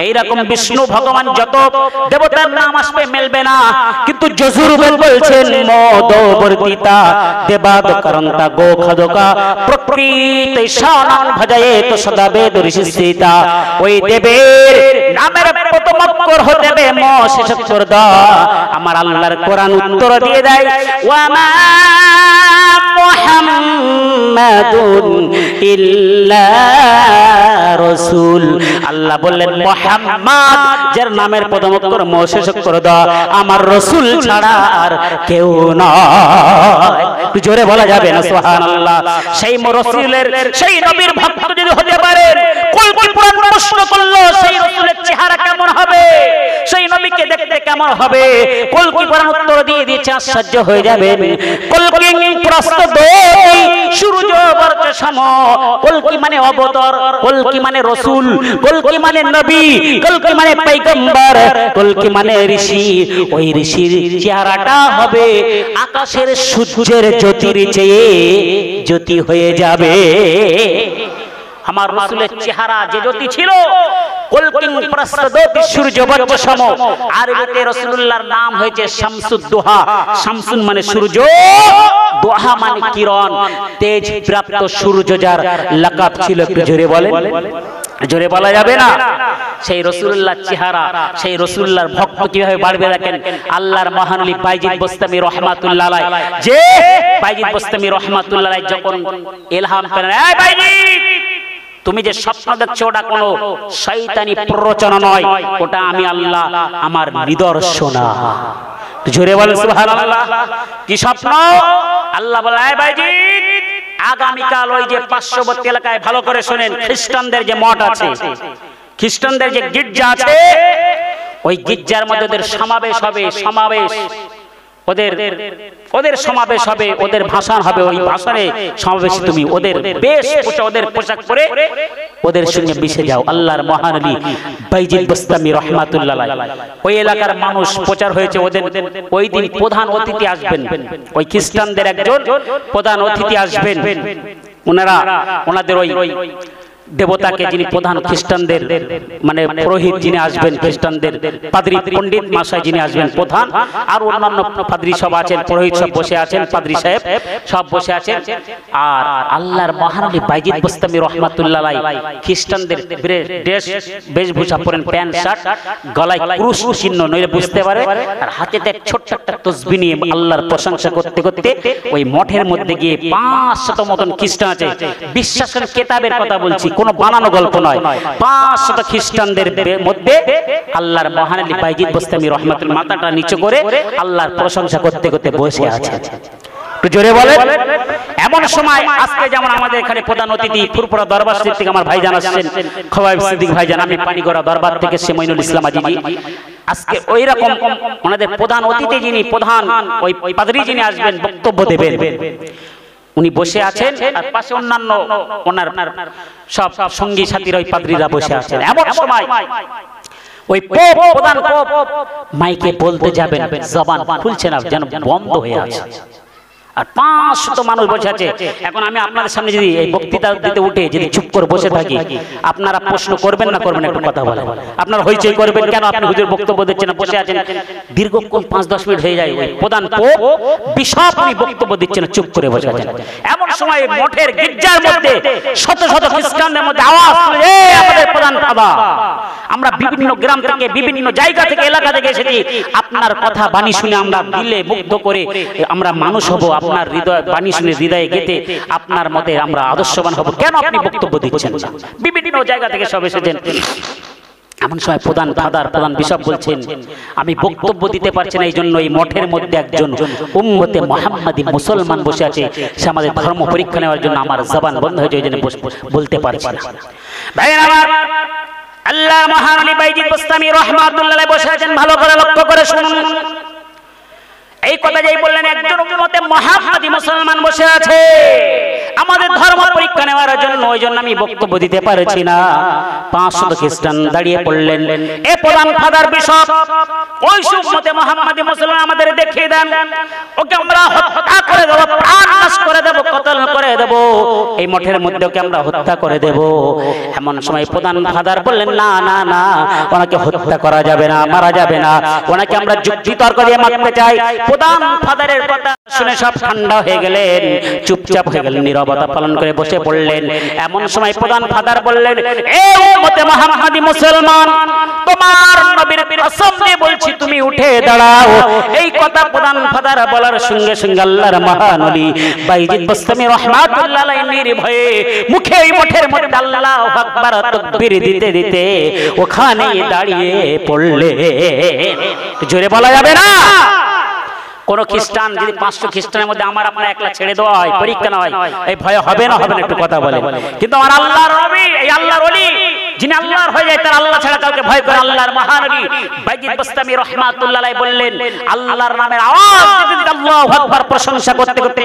এইরকম বিষ্ণু ভগবান যত দেবতার নাম আসবে মিলবে না, কিন্তু যজুর্বেদ বলছেন মদবর্তিতা দেবাদ করন্তা গো খাদকা প্রকৃতি শানান ভজয়েত সদা বেদ ঋষিসিতা। ওই দেবের নামের প্রথম অক্ষর হতে হবে ম, শেষ অক্ষর দ। আমার আল্লাহর কোরআন উত্তর দিয়ে দেয়, ওয়ামা মুহাম্মাদুন ইল্লা রাসূল। আল্লাহ বললেন মুহাম্মদ, যার নামের প্রথম অক্ষর ম, শেষ অক্ষর দ, আমার রাসূল ছাড়া আর কেউ নয়। একটু জোরে বলা যাবে না সুবহানাল্লাহ? সেই রাসূলের, সেই নবীর ভক্ত যদি হতে পারেন, কলকি পুরাণ প্রশ্ন করলো সেই রাসূলের চেহারা কেমন হবে, সেই নবীকে দেখতে কেমন হবে, কলকি পুরাণ উত্তর দিয়ে দিয়েছে, আশ্চর্য হয়ে যাবে। কলকি প্রস্ত দই সূর্য বর্ষ সম, কলকি মানে অবতার, কলকি মানে রাসূল, কলকি মানে নবী, কলকি মানে পয়গম্বর, কলকি মানে ঋষি। ওই ঋষির চেহারাটা হবে আকাশের সূর্যের জ্যোতির চেয়ে জ্যোতি হয়ে যাবে। আমার রাসূলের চেহারা যে জ্যোতি ছিল, কলকিন প্রস্তদতি সূর্য বর্ষ সম। আরবিতে রাসূলুল্লাহর নাম হয়েছে শামসুদ দুহা, শামসুন মানে সূর্য, দুহা মানে কিরণ, তেজ প্রাপ্ত সূর্য, যার লাকাব ছিল। একটু জোরে বলেন, জোরে বলা যাবে না? সেই রাসূলুল্লাহর চেহারা, সেই রাসূলুল্লাহর ভক্ত কিভাবে বাড়বে দেখেন। আল্লাহর মহান ওলি বাইজিদ বোস্তামি রাহমাতুল্লাহ আলাইহি, যে বাইজিদ বোস্তামি রাহমাতুল্লাহ আলাইহি যখন ইলহাম পেলেন, এই বাইজিদ তুমি যে স্বপ্ন দেখছো ওটা কোনো শয়তানি প্ররোচনা নয়, ওটা আমি আল্লাহ আমার নিদর্শন। জোরে বলেন সুবহানাল্লাহ। কি স্বপ্ন? আল্লাহ বলে, এই বাইজিদ আগামীকাল ওই যে পার্শ্ববর্তী এলাকায়, ভালো করে শুনেন, খ্রিস্টানদের যে মঠ আছে, খ্রিস্টানদের যে গির্জা আছে, ওই গির্জার মধ্যে ওদের সমাবেশ হবে, সমাবেশ, ওদের সমাবেশ হবে, ওদের ভাষণ হবে। ওই ভাষণে সমাবেশে তুমি ওদের বেশ ওদের পোশাক পরে ওদের সঙ্গে মিশে যাও। আল্লাহর মহান ওলি বাইজিদ বোস্তামি রাহমাতুল্লাহ আলাইহি, ওই এলাকার মানুষ প্রচার হয়েছে, ওদের ওই দিন প্রধান অতিথি আসবেন, ওই খ্রিস্টানদের একজন প্রধান অতিথি আসবেন। ওনাদের ওই দেবতাকে যিনি প্রধান, খ্রিস্টানদের মানে পুরোহিত যিনি আসবেন, খ্রিস্টানদের পাদ্রী পণ্ডিত মশাই যিনি আসবেন প্রধান, আর অন্যান্য পাদ্রী সব আছেন, পুরোহিত সব বসে আছেন, পাদ্রী সাহেব সব বসে আছেন। আর আল্লাহর মহান ওলি বাইজিদ বোস্তামি রাহমাতুল্লাহ আলাইহি খ্রিস্টানদের ড্রেস বেশভূষা পরেন, প্যান্ট শার্ট, গলায় ক্রুশ চিহ্ন, নইলে বুঝতে পারে, আর হাতেতে ছোট্ট একটা তসবিহ নিয়ে আল্লাহর প্রশংসা করতে করতে ওই মঠের মধ্যে গিয়ে 500 মতন খ্রিস্টান আছে, বিশ্বাস করেন কেতাবের কথা বলছি, কোনো বানানো গল্প নয়, 500 খ্রিস্টানদের মধ্যে আল্লাহর মহান ওলি বাইজিদ বোস্তামি রাহমাতুল্লাহ মাথাটা নিচু করে আল্লাহর প্রশংসা করতে করতে বসে আছে। একটু জোরে বলেন। এমন সময় আজকে যেমন আমাদের এখানে প্রধান অতিথি ফুরপুরা দরবার শরীফ থেকে আমার ভাইজান আসছেন, খোয়াইব সিদ্দিক ভাইজান, আমি পানিগড়া দরবার থেকে মঈনুল ইসলাম আজিজি, আজকে ওই রকম ওনাদের প্রধান অতিথি যিনি প্রধান, ওই পাদ্রী যিনি আসবেন বক্তব্য দেবেন, উনি বসে আছেন, আর পাশে অন্যান্য ওনার সব সঙ্গী সাথীরা, ওই পাদ্রীরা বসে আছেন। এমন সময় ওই পোপ, প্রধান পোপ মাইকে বলতে যাবেন, জবান খুলছে না, যেন বন্ধ হয়ে আছে, আর 500 মানুষ বসে আছে। এখন আমি আপনাদের সামনে যদি এই বক্তৃতা দিতে উঠে যদি চুপ করে বসে থাকি, আপনারা প্রশ্ন করবেন না করবেন? একটু কথা বলেন। আপনারা হইচই করবেন কেন? আপনি হুজুর বক্তব্য দিচ্ছেন, বসে আছেন, দীর্ঘক্ষণ 5-10 মিনিট হয়ে যায়, ওই প্রধান পোপ বিশপ উনি বক্তব্য দিচ্ছেন, চুপ করে বসে আছেন। এমন সময় মঠের গির্জার মধ্যে শত শত খ্রিস্টানদের মধ্যে আওয়াজ করে, এই আমাদের প্রধান বাবা, আমরা বিভিন্ন গ্রাম থেকে, বিভিন্ন জায়গা থেকে, এলাকা থেকে এসেছি, আপনার কথা বাণী শুনে আমরা দিলে মুগ্ধ করে আমরা মানুষ হব, আপনার হৃদয় বাণী শুনে হৃদয়ে গেতে আপনার মতে আমরা আদর্শবান হব। কেন আপনি বক্তব্য দিচ্ছেন? বিভিন্ন জায়গা থেকে সব এসেছেন। এমন সময় প্রধান ফাদার প্রধান বিশপ বলছেন, আমি বক্তব্য দিতে পারছি না, এই জন্য এই মঠের মধ্যে একজন উম্মতে মুহাম্মাদি মুসলমান বসে আছে, সে আমাদের ধর্ম পরীক্ষা নেওয়ার জন্য আমার জবান বন্ধ হয়ে যায়, এই জন্য বলতে পারছি না। ভাইরা আমার, আল্লাহর মহান ওলি বাইজিদ বুস্তামি রাহমাতুল্লাহ আলাইহি বসে আছেন, ভালো করে লক্ষ্য করে শুনুন। এই কথা যেই বললেন, একজন উম্মতে মুহাম্মাদি মুসলমান বসে আছে আমাদের ধর্ম পরীক্ষা নেওয়ার জন্য, ওই জন্য আমি বক্তব্য দিতে পারছি না। 500 খ্রিস্টান দাঁড়িয়ে পড়লেন, এ প্রধান ফাদার বিশপ, ওই উম্মতে মুহাম্মাদি মুসলমান আমাদের দেখিয়ে দেন, ওকে আমরা হত্যা করে দেব, প্রাণ নাশ করে দেব, কতল করে দেব, এই মঠের মধ্যে ওকে আমরা হত্যা করে দেব। এমন সময় প্রধান ফাদার বললেন, না না না, ওনাকে হত্যা করা যাবে না, মারা যাবে না, ওনাকে আমরা যুক্তি তর্ক দিয়ে মারতে চাই। প্রধান ফাদারের কথা শুনে সব ঠান্ডা হয়ে গেলেন, চুপচাপ হয়ে গেলেন, নীরবতা পালন করে বসে পড়লেন। এমন সময় প্রধান ফাদার বললেন, এ উম্মতে মুহাম্মাদি মুসলমান, তোমার নবীর কসম দিয়ে বলছি তুমি উঠে দাঁড়াও। এই কথা প্রধান ফাদার বলার সঙ্গে সঙ্গে আল্লাহর মহান ওলি বাইজিদ বুস্তামি রাহমাতুল্লাহ আলাইহি নির্ভয়ে মুখে এই মঠের মধ্যে আল্লাহু আকবার তাকবীর দিতে দিতে ওখানেই দাঁড়িয়ে পড়লেন। জোরে বলা যাবে না? কোন খ্রিস্টান যদি 500 খ্রিস্টানের মধ্যে আমার আপনার একলা ছেড়ে দেওয়া হয়, পরীক্ষা না হয়, এই ভয় হবে না? হবে না? একটু কথা বলে। কিন্তু আমার আল্লাহর নবী, এই আল্লাহর ওলি, যিনি আল্লাহর হয়ে যায়, তার আল্লাহ ছাড়া কাউকে ভয় করে। আল্লাহর মহান নবী বাইজিদ বুস্তামি রাহমাতুল্লাহ আলাইহি বললেন, আল্লাহর নামের আওয়াজ দিতে দিতে আল্লাহু আকবার প্রশংসা করতে করতে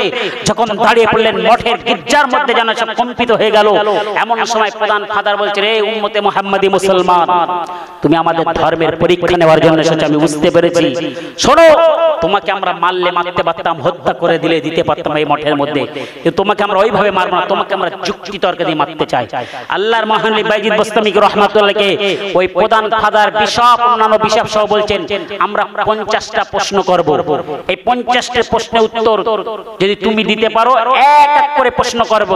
যখন দাঁড়িয়ে পড়লেন, মঠের গির্জার মধ্যে যেন সব কম্পিত হয়ে গেল। এমন সময় প্রধান ফাদার বলছেন, এই উম্মতে মুহাম্মাদি মুসলমান, তুমি আমাদের ধর্মের পরীক্ষা নেওয়ার জন্য এসেছো, আমি বুঝতে পেরেছি। শোনো, তোমাকে আমরা মারলে মারতে পারতাম, হত্যা করে দিলে দিতে পারতাম এই মঠের মধ্যে, কিন্তু তোমাকে আমরা ওইভাবে মারবো না, তোমাকে আমরা যুক্তি তর্ক দিয়ে মারতে চাই। আল্লাহর মহান ওলি বাইজিদ বুস্তামি রাহমাতুল্লাহকে ওই প্রধান ফাদার বিশপ, অন্যান্য বিশপ সহ বলছেন, আমরা 50টা প্রশ্ন করব, এই 50টা প্রশ্নের উত্তর যদি তুমি দিতে পারো, এক এক করে প্রশ্ন করব,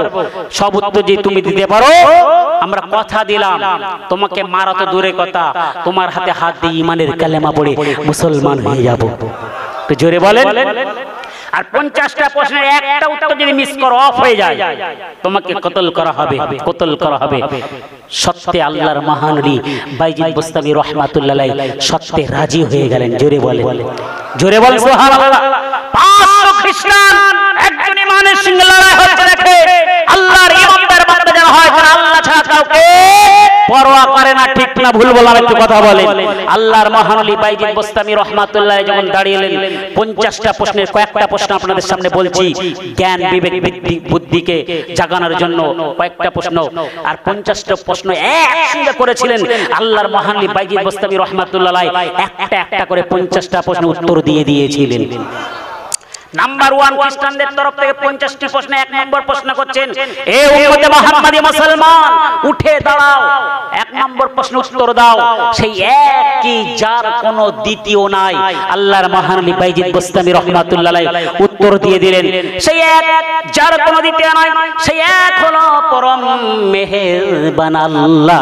সব উত্তর যদি তুমি দিতে পারো, আমরা কথা দিলাম তোমাকে মারা তো দূরের কথা, তোমার হাতে হাত দিয়ে ঈমানের কালেমা পড়ে মুসলমান হয়ে যাব। তো জোরে বলেন। আর 50টা প্রশ্নের একটা উত্তর যদি মিস করো, অফ হয়ে যায়, তোমাকে কতল করা হবে, কতল করা হবে। সত্যে আল্লাহর মহান ওলি বাইজিদ বুস্তামি রাহমাতুল্লাহ আলাইহি সত্যে রাজি হয়ে গেলেন। জোরে বলেন, জোরে বলেন সুবহানাল্লাহ। 500 খ্রিস্টান একজন ইমানের সঙ্গে লড়াই হচ্ছে, দেখে আল্লাহর ইমানদার বান্দা যারা হয়, যারা আল্লাহ ছাড়া কাউকে পরোয়া করে না, ঠিক না ভুল বললাম? একটু কথা বলেন। আল্লাহর মহান ওলি বাইজিদ বুস্তামি রাহমাতুল্লাহ আলাইহি যখন দাঁড়িয়ে এলেন, 50টা প্রশ্নের কয়েকটা প্রশ্ন আপনাদের সামনে বলছি, জ্ঞান বিবেক বুদ্ধিকে জাগানোর জন্য কয়েকটা প্রশ্ন, আর 50টা প্রশ্ন একসঙ্গে করেছিলেন আল্লাহর মহান ওলি বাইজিদ বুস্তামি রাহমাতুল্লাহ আলাইহি, একটা একটা করে 50টা প্রশ্ন উত্তর দিয়ে দিয়েছিলেন। নাম্বার 1, খ্রিস্টানদের তরফ থেকে 50টি প্রশ্ন 1 নম্বর প্রশ্ন করছেন, এ উম্মতে মুহাম্মাদি মুসলমান, উঠে দাঁড়াও, 1 নম্বর প্রশ্ন উত্তর দাও। সেই একই, যার কোনো দ্বিতীয় নাই, আল্লাহর মহান ওলি বাইজিদ বুস্তামি রাহমাতুল্লাহ আলাইহি উত্তর দিয়ে দিলেন। সেই এক, যার কোনো দ্বিতীয় নাই, সেই এক হলো পরম মেহেরবান আল্লাহ।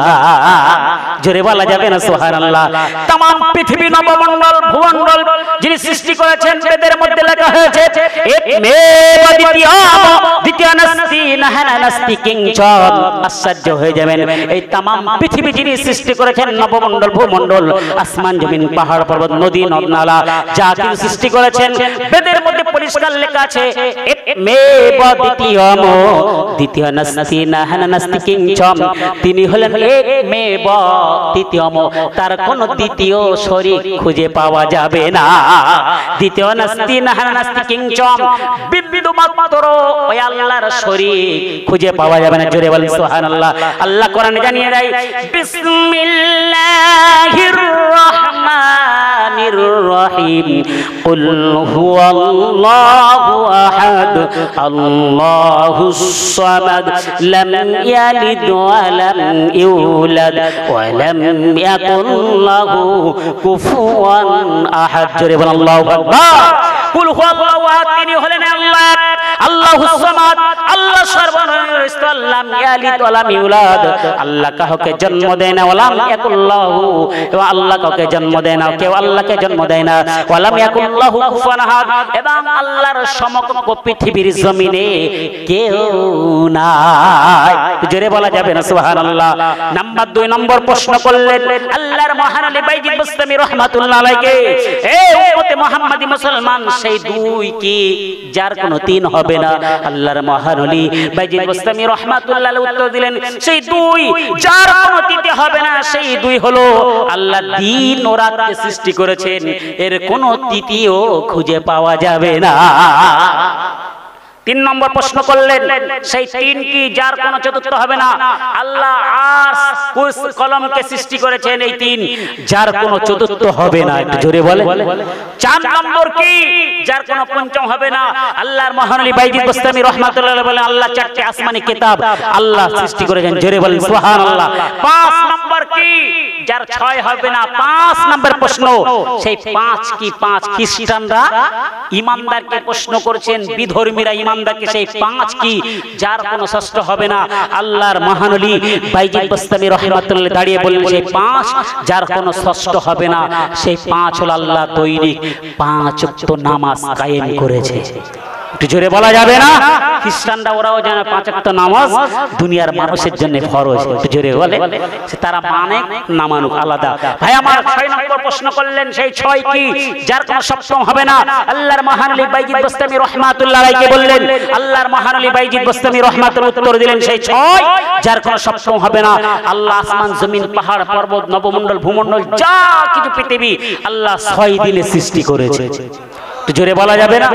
জোরে বলা যাবে না সুবহানাল্লাহ? तमाम পৃথিবী, নবমণ্ডল, ভূমণ্ডল যিনি সৃষ্টি করেছেন, বেদের মধ্যে লেখা হয়েছে, আশ্চর্য হয়ে যাবেন, এই তামাম পৃথিবী যিনি সৃষ্টি করেছেন, নবমণ্ডল, ভূমণ্ডল, আসমান, জমিন, পাহাড়, পর্বত, নদী, নদ, নালা, যা কিছু সৃষ্টি করেছেন, বেদের মধ্যে পরিষ্কার লেখা আছে, তিনি হলেন একমেব দ্বিতীয়ম, তার কোন দ্বিতীয় শরীক খুঁজে পাওয়া যাবে না। দ্বিতীয় নাস্তি নাহানা নাস্তি কিংচম, বিন্দু মাত্র ওই আল্লাহর শরীক খুঁজে পাওয়া যাবে না। জোরে বলেন সুবহানাল্লাহ। আল্লাহ কোরআনে জানিয়ে দেয়, বিসমিল্লাহির রাহমানির রহিম, কুল হুয়াল্লাহু আহাদ, আল্লাহুস সামাদ, লাম ইয়ালিদ ওয়া লাম ইউলাদ ওয়া লাম ইয়াকুল লাহু কুফুয়ান আহাদ। জোরে বলেন আল্লাহু আকবার। কুল হুয়াল্লাহু আহাদ, তিনি হলেন আল্লাহ, আল্লাহুস সামাদ, আল্লাহ সর্বনয় ইস্তওয়া লাম ইয়ালিদ ওয়া লাম ইউলাদ, আল্লাহ কাউকে জন্ম দেয় না, ওয়া লাম ইয়াকুল্লাহু, এবং আল্লাহ কাউকে জন্ম দেয় না, কেউ আল্লাহকে জন্ম দেয় না, ওয়া লাম ইয়াকুল্লাহু কুফুয়ান আহাদ, এবং আল্লাহর সমকক্ষ পৃথিবীর জমিনে কেউ নাই। জোরে বলা যাবে না সুবহানাল্লাহ। নাম্বার 2 নম্বর প্রশ্ন করলেন আল্লাহর মহান আলী বাইজিদ বুস্তামি রাহমাতুল্লাহ আলাইহি, এ উম্মতে মুহাম্মাদি মুসলমান, সেই 2 কি যার কোনো 3 হবে না? আল্লাহর মহান আলী বাইজিদ বুস্তামি রাহমাতুল্লাহ আলাইহি উত্তর দিলেন, সেই 2 যার কোনো 3 হবে না, সেই 2 হলো আল্লাহ দিন ও রাতকে সৃষ্টি করেছেন, এর কোনো তৃতীয় খুঁজে পাওয়া যাবে না। 3 নম্বর প্রশ্ন করলেন, সেই 3 কি যার কোনো চতুর্থ হবে না? আল্লাহ আরশ কুরসি কলমকে সৃষ্টি করেছেন, এই 3 যার কোনো চতুর্থ হবে না। একটু জোরে বলে। 4 নম্বর কি যার কোনো পঞ্চম হবে না? আল্লাহর মহান আলী বাইজিদ বুস্তামি রাহমাতুল্লাহ আলাইহি বলেন, আল্লাহ 4টে আসমানি কিতাব আল্লাহ সৃষ্টি করেছেন। জোরে বলেন সুবহানাল্লাহ। 5 নম্বর কি যার 6 হবে না? 5 নম্বর প্রশ্ন, সেই 5 কি 5 খ্রিস্টানরা ঈমানদারকে প্রশ্ন করেছেন, বিধর্মীরা ঈমানদারকে, সেই 5 কি যার কোনো ষষ্ঠ হবে না? আল্লাহর মহান আলী বাইজিদ বুস্তামি রাহমাতুল্লাহ দাঁড়িয়ে বললেন, সেই 5 যার কোনো ষষ্ঠ হবে না, সেই 5 হলো আল্লাহ দৈনিক 5 ওয়াক্ত নামাজ কায়েম করেছে। একটু জোরে বলা যাবে না? খ্রিস্টানরা ওরাও জানে 5 ওয়াক্ত নামাজ দুনিয়ার মানুষের জন্য ফরজ। একটু জোরে বলে। তারা মানে না মানুক আলাদা। ভাই আমার 6 নম্বর প্রশ্ন করলেন, সেই 6 কি যার কোনো সপ্তম হবে না? আল্লাহর মহান আলী বাইজিদ বুস্তামি রাহমাতুল্লাহ আলাইহি বললেন, আল্লাহর মহান আলী বাইজিদ বুস্তামি রাহমাতুল্লাহ উত্তর দিলেন, সেই 6 যার কোনো সপ্তম হবে না। আল্লাহ আসমান জমিন পাহাড় পর্বত নবমণ্ডল ভূমণ্ডল যা কিছু পৃথিবী আল্লাহ 6 দিনে সৃষ্টি করেছে। জোরে বলা যাবে না?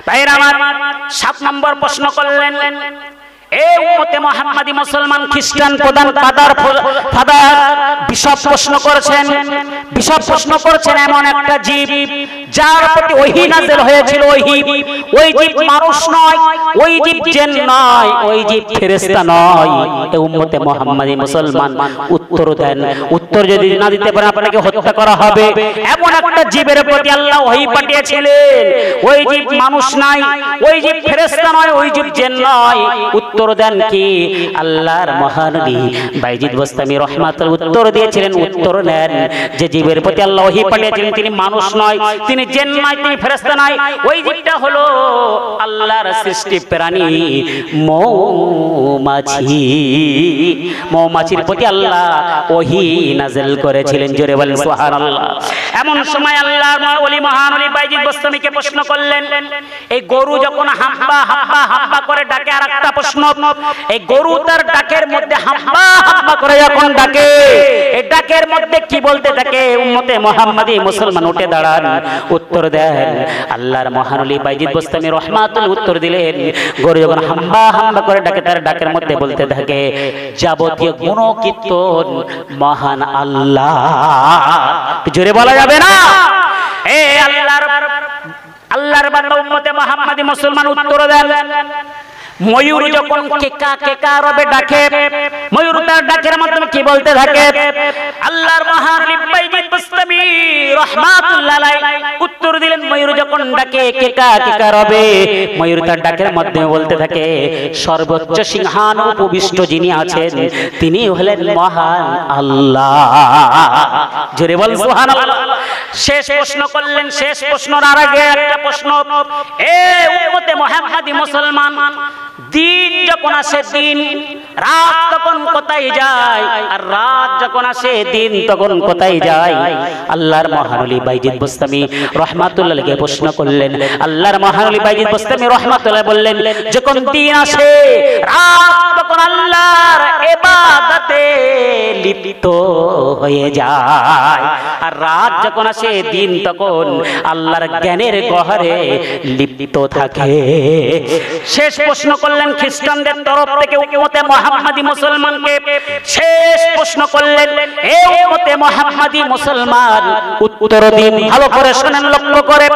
ভাইরা আমার 7 নম্বর প্রশ্ন করলেন, এই উম্মতে মুহাম্মাদি মুসলমান খ্রিস্টান প্রধান ফাদার বিশপ প্রশ্ন করেছেন এমন একটা জীব যার প্রতি ওহী নাযিল হয়েছিল, ওই জীব মানুষ নয়, ওই জীব জিন নয়, ওই জীব ফেরেশতা নয়। এই উম্মতে মুহাম্মাদি মুসলমান উত্তর দেন। উত্তর যদি না দিতে পারেন আপনাকে হত্যা করা হবে। এমন একটা জীবের প্রতি আল্লাহ ওহী পাঠিয়েছিলেন, ওই জীব মানুষ নয়, ওই জীব ফেরেশতা নয়, ওই জীব জিন নয়। উত্তর দেন কি? আল্লাহর মহান আলী বাইজিদ বুস্তামি রাহমাতুল্লাহ উত্তর দিয়েছিলেন, উত্তর নেন, যে জীবের প্রতি আল্লাহ ওহী পাঠিয়েছিলেন তিনি মানুষ নয়, তিনি জিন নয়, তিনি ফেরেশতা নয়। ওই জীবটা হলো আল্লাহর সৃষ্টি প্রাণী মৌমাছি। মৌমাছির প্রতি আল্লাহ ওহী নাযিল করেছিলেন। জোরে বলেন সুবহানাল্লাহ। এমন সময় আল্লাহর ওলি মহান আলী বাইজিদ বুস্তামিকে প্রশ্ন করলেন, এই গরু যখন হাম্বা হাম্বা হাম্বা করে ডাকে, আর একটা প্রশ্ন, এই গরু তার ডাকের মধ্যে হাম্বা হাম্বা করে যখন ডাকে, এই ডাকের মধ্যে কি বলতে থাকে? উম্মতে মুহাম্মাদি মুসলমান উঠে দাঁড়ান, উত্তর দেন। আল্লাহর মহান আলী বাইজিদ বুস্তামি রাহমাতুল্লাহ উত্তর দিলেন, গরু যখন হাম্বা হাম্বা করে ডাকে, তার ডাকের মধ্যে বলতে থাকে, যাবতীয় গুণ কীর্তন মহান আল্লাহ। জোরে বলা যাবে না? এ আল্লাহর বান্দা উম্মতে মুহাম্মাদি মুসলমান উত্তর দেন, ময়ূর যখন কেকা কেকা রবে ডাকে, ময়ূর তার ডাকের মাধ্যমে কি বলতে থাকে? আল্লাহর মহান আলী বাইজিদ বুস্তামি রাহমাতুল্লাহ আলাইহি উত্তর দিলেন, ময়ূর যখন ডাকে কেকা কেকা রবে, ময়ূর তার ডাকের মাধ্যমে বলতে থাকে, সর্বোচ্চ সিংহাসনে উপবিষ্ট যিনি আছেন তিনি হলেন মহান আল্লাহ। জোরে বল সুবহানাল্লাহ। শেষ প্রশ্ন করলেন, শেষ প্রশ্নের আগে একটা প্রশ্ন, এ উম্মতে মুহাম্মাদি মুসলমান, দিন যখন আসে দিন, রাত তখন কোথায় যায়? আর রাত যখন আসে দিন তখন কোথায় যায়? আল্লাহর মহান আলী বাইজিদ বুস্তামি রাহমাতুল্লাহ আলাইহি প্রশ্ন করলেন। আল্লাহর মহান আলী বাইজিদ বুস্তামি রাহমাতুল্লাহ বললেন, যখন দিন আসে, রাত তখন আল্লাহর ইবাদতে লিপ্ত হয়ে যায়, আর রাত যখন আসে দিন তখন আল্লাহর জ্ঞানের গহরে লিপ্ত থাকে। শেষ প্রশ্ন করলেন খ্রিস্টানদের তরফ থেকে উম্মতে মুহাম্মাদি মুসলমানকে, শেষ প্রশ্ন করলেন, হে উম্মতে মুহাম্মাদি মুসলমান উত্তর দিন, ভালো করে শুনেন লক্ষ্য করে।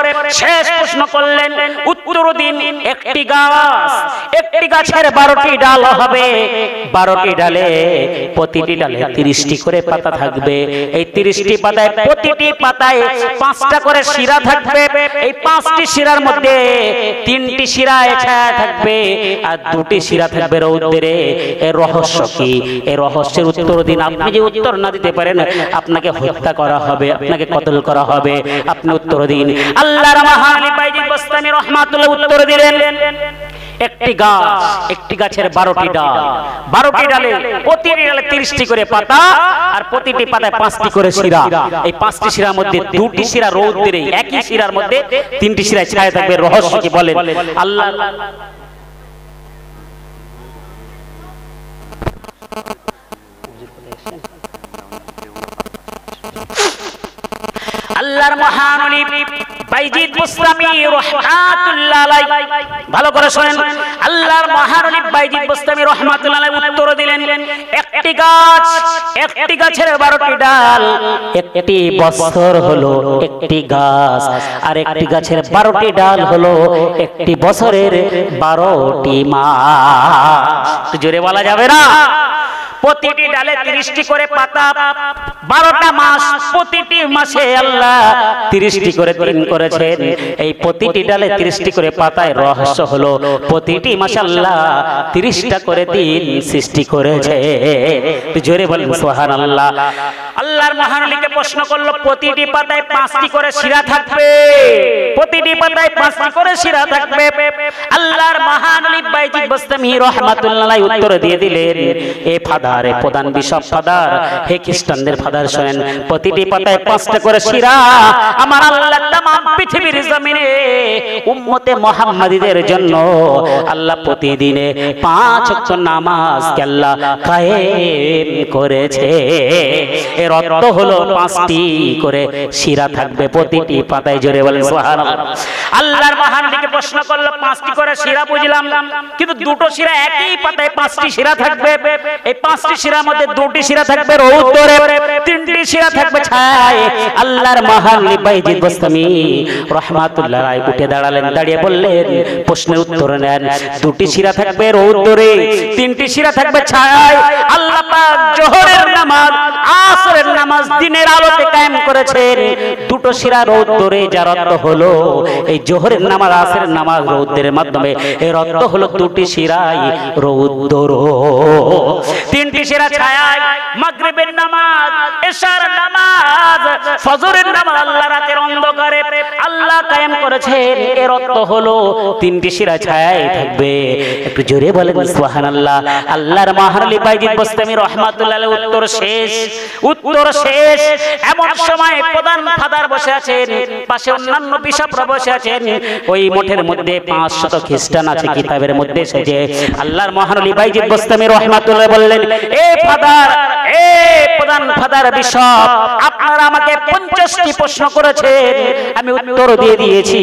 শেষ প্রশ্ন করলেন, উত্তর দিন, একটি গাছের 12টি ডাল হবে, 12টি ডালে প্রতিটি ডালে 30টি করে পাতা থাকবে। এই 30টি পাতায় প্রতিটি পাতায় 5টা করে শিরা থাকবে। এই 5টি শিরার মধ্যে 3টি শিরায় ছায়া থাকবে আর দুটি শিরা থাকবে রৌদ্রে। এর রহস্য কি? এই রহস্যের উত্তর দিন। আপনি যে উত্তর না দিতে পারেন আপনাকে হত্যা করা হবে, আপনাকে কতল করা হবে। আপনি উত্তর দিন। আল্লাহর মহান আলী বাইজিদ বোস্তামী রহমাতুল্লাহ উত্তর দিলেন, একটি গাছ, একটি গাছের 12টি ডাল, 12টি ডালে প্রতিটি ডালে 30টি করে পাতা আর প্রতিটি পাতায় 5টি করে শিরা। এই 5টি শিরার মধ্যে 2টি শিরা রৌদ্রে, একই শিরার মধ্যে 3টি শিরায় ছায়া থাকবে। রহস্য কি বলেন? আল্লাহ আল্লাহর মহান ওলি বাইজিদ বোস্তামী রাহমাতুল্লাহ আলাইহি, ভালো করে শুনেন, আল্লাহর মহান ওলি বাইজিদ বোস্তামী রাহমাতুল্লাহ আলাইহি উত্তর দিলেন, একটি গাছ, একটি গাছের 12টি ডাল, একটি বছর হলো একটি গাছ, আর একটি গাছের 12টি ডাল হলো একটি বছরের 12টি মাস। জোরে বলা যাবে না? প্রতিটি ডালে 30টি করে পাতা, 12টা মাস, প্রতিটি মাসে আল্লাহ 30টি করে দিন করেছেন। এই প্রতিটি ডালে 30টি করে পাতায় রহস্য হলো প্রতিটি মাসে আল্লাহ 30টা করে দিন সৃষ্টি করেছে। জোরে বলেন সুবহানাল্লাহ। আল্লাহর মহান ওলিকে প্রশ্ন করলো, প্রতিটি পাতায় 5টি করে শিরা থাকবে, প্রতিটি পাতায় 5টি করে শিরা থাকবে। আল্লাহর মহান ওলি বাইজিদ বোস্তামী রাহমাতুল্লাহ আলাইহি উত্তর দিয়ে দিলেন, এ ফাদার, প্রধান বিশপ ফাদার, হে খ্রিস্টানদের ফাদার শোনেন, প্রতিটি পাতায় 5টা করে শিরা আমার আল্লাহ तमाम পৃথিবীর জমিনে উম্মতে মুহাম্মাদীদের জন্য আল্লাহ প্রতিদিনে 5 ওয়াক্ত নামাজ কে আল্লাহ কায়েম করেছে। এর অর্থ হলো 5টি করে শিরা থাকবে প্রতিটি পাতায়। জোরে বলেন সুবহানাল্লাহ। আল্লাহর মহান ওলিকে প্রশ্ন করলো, 5টি করে শিরা বুঝলাম, কিন্তু দুটো শিরা একই পাতায় 5টি শিরা থাকবে। এই 5টি শিরার মধ্যে 2টি শিরা থাকবে রৌদ্রে, 3টি শিরা থাকবে ছায়ায়। আল্লাহর মহান ওলি বাইজিদ বোস্তামী রাহমাতুল্লাহ আলাইহি উঠে দাঁড়ালেন, দাঁড়িয়ে বললেন, প্রশ্নের উত্তর নেন। 2টি শিরা থাকবে রৌদ্রে, 3টি শিরা থাকবে ছায়ায়। আল্লাহ পাক জোহরের নামাজ, আসরের নামাজ দিনের আলোতে কায়েম করেছেন, 2টো শিরা রৌদ্রে, যার অর্থ হলো এই জোহরের নামাজ, আসরের নামাজ রৌদ্রের মাধ্যমে, এর অর্থ হলো 2টি শিরাই রৌদ্র, 3টি শিরা ছায়ায়। মাগরিবের নামাজ, এশার নামাজ, ফজরের নামাজ আল্লাহ রাতের অন্ধকারে আল্লাহ কায়েম করেছেন, এর অর্থ হলো 3টি শিরা ছায়ায় থাকবে। একটু জোরে বলেন সুবহানাল্লাহ। আল্লাহর মহান ওলি বাইজিদ বোস্তামী রাহমাতুল্লাহ আলাইহি উত্তর শেষ, উত্তর শেষ। এমন সময় প্রধান ফাদার বসে আছেন, পাশে অন্যান্য বিশপরা বসে আছেন। ওই মঠের মধ্যে 500 খ্রিস্টান আছে কিতাবের মধ্যে এসেছে। আল্লাহর মহান ওলি বাইজিদ বোস্তামী রাহমাতুল্লাহ বললেন, এ ফাদার, এ প্রধান ফাদার বিশপ, আপনারা আমাকে 50টি প্রশ্ন করেছেন, আমি উত্তর দিয়ে দিয়েছি।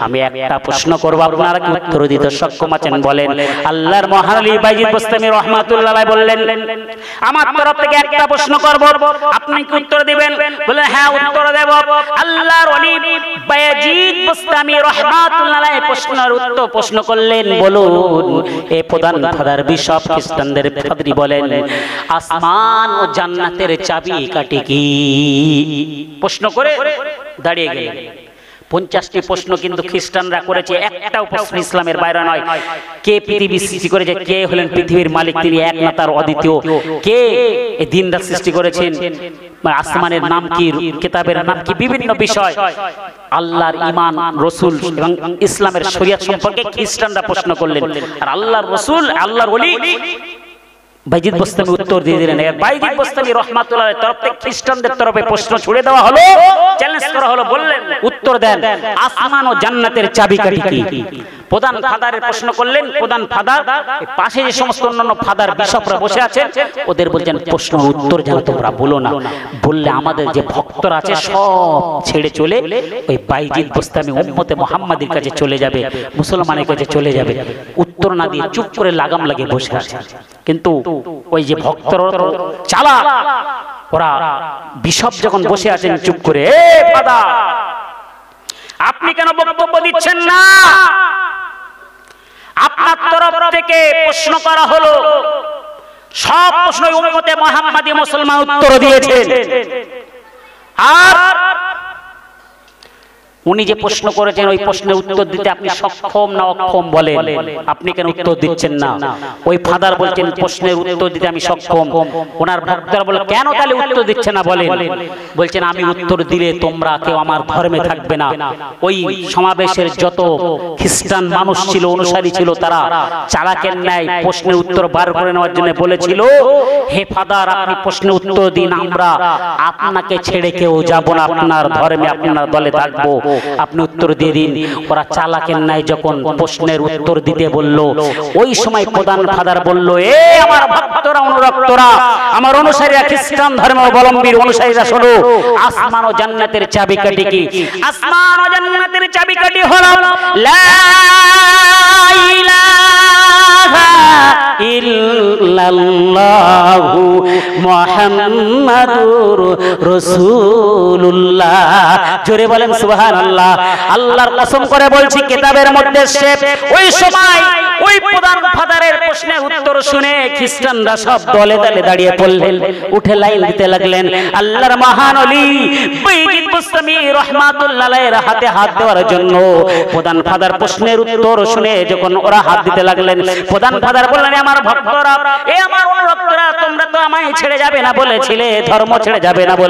আমি একটা প্রশ্ন করব, আপনারা কি উত্তর দিতে সক্ষম আছেন বলেন? আল্লাহর মহান ওলি বাইজিদ বোস্তামী রাহমাতুল্লাহ আলাইহি বললেন, আমার তরফ থেকে একটা প্রশ্ন করব, আপনি কি উত্তর দিবেন? বলেন, হ্যাঁ উত্তর দেব। আল্লাহর ওলি বাইজিদ বোস্তামী রাহমাতুল্লাহ আলাইহি প্রশ্নের উত্তর প্রশ্ন করলেন, বলুন এ প্রধান ফাদার বিশপ খ্রিস্টানদের পাদ্রী বলেন, আসমান ও জান্নাতের চাবি কাঠি কি? প্রশ্ন করে দাঁড়িয়ে গেলেন। 50টি প্রশ্ন কিন্তু খ্রিস্টানরা করেছে, একটাও প্রশ্ন ইসলামের বাইরে নয়। কে পৃথিবী সৃষ্টি করেছে? কে হলেন পৃথিবীর মালিক? তিনি এক না, তার অদ্বিতীয়। কে এই দিনরাত সৃষ্টি করেছেন? আসমানের নাম কি? কিতাবের নাম কি? বিভিন্ন বিষয়, আল্লাহর ঈমান, রাসূল এবং ইসলামের শরীয়ত সম্পর্কে খ্রিস্টানরা প্রশ্ন করলেন। আর আল্লাহর রাসূল, আল্লাহর ওলি বাইজিদ বোস্তামী উত্তর দিয়ে দিলেন। বাইজিদ বোস্তামী রাহমাতুল্লাহ আলাইহির তরফ থেকে খ্রিস্টানদের তরফে প্রশ্ন ছুড়ে দেওয়া হলো, চ্যালেঞ্জ করা হলো, বললেন উত্তর দেন, আসমান ও জান্নাতের চাবিকাঠি কি? প্রধান ফাদারের প্রশ্ন করলেন। প্রধান ফাদার, পাশে যে সমস্ত অন্যান্য ফাদার বিশপরা বসে আছেন, ওদের বলছেন প্রশ্নের উত্তর যেন তোমরা বলো না, বললে আমাদের যে ভক্তরা আছে সব ছেড়ে চলে ওই বাইজিদ বোস্তামী উম্মতে মুহাম্মাদির কাছে চলে যাবে, মুসলমানের কাছে চলে যাবে। উত্তর না দিয়ে চুপ করে লাগাম লাগিয়ে বসে আছে। কিন্তু ওই যে ভক্তরা চালাক, ওরা বিশপ যখন বসে আছেন চুপ করে, এ ফাদার আপনি কেন বক্তব্য দিচ্ছেন না? আপনার তরফ থেকে প্রশ্ন করা হলো, সব প্রশ্ন উম্মতে মুহাম্মাদি মুসলমান উত্তর দিয়েছেন, আর উনি যে প্রশ্ন করেছেন ওই প্রশ্নের উত্তর দিতে আপনি সক্ষম না অক্ষম বলেন, আপনি কেন উত্তর দিচ্ছেন না? ওই ফাদার বলছেন প্রশ্নের উত্তর দিতে আমি সক্ষম। ওনার ভক্তরা বলে কেন তাহলে উত্তর দিচ্ছে না বলেন? বলছেন আমি উত্তর দিলে তোমরা কেউ আমার ধর্মে থাকবে না। ওই সমাবেশের যত খ্রিস্টান মানুষ ছিল, অনুসারী ছিল, তারা চালাকের ন্যায় প্রশ্নের উত্তর বার করে নেওয়ার জন্য বলেছিল, হে ফাদার আপনি প্রশ্নের উত্তর দিন, আমরা আপনাকে ছেড়ে কেউ যাব না, আপনার ধর্মে আপনার দলে থাকবো, আপনি উত্তর দিয়ে দিন। ওরা চালাকের ন্যায় যখন প্রশ্নের উত্তর দিতে বলল, ওই সময় প্রধান ফাদার বলল, এ আমার ভক্তরা, অনুরক্তরা, আমার অনুসারীরা, খ্রিস্টান ধর্মাবলম্বীর অনুসারীরা, শোনো, আসমান ও জান্নাতের চাবিকাঠি কি? আসমান ও জান্নাতের চাবিকাঠি হলো লা ইলাহা ইল্লাল্লাহু মুহাম্মাদুর রাসূলুল্লাহ। জোরে বলেন সুবহানাল্লাহ। আল্লাহর কসম করে বলছি, কিতাবের মধ্যে সে ওই সময় ওই প্রধান ফাদারের প্রশ্নের উত্তর শুনে খ্রিস্টানরা সব দলে দলে দাঁড়িয়ে পড়লেন, উঠে লাইন দিতে লাগলেন। আল্লাহর মহান ওলি বাইজিদ বুস্তামি রাহমাতুল্লাহ আলাইহির হাতে হাত দেওয়ার জন্য প্রধান ফাদার প্রশ্নের উত্তর শুনে যখন ওরা হাত দিতে লাগলেন, প্রধান ফাদার বললেন, আমার ভক্তরা, এ আমার অনুরক্তরা, তোমরা তো আমায় ছেড়ে যাবে না বলেছিলে, ধর্ম ছেড়ে যাবে না বলে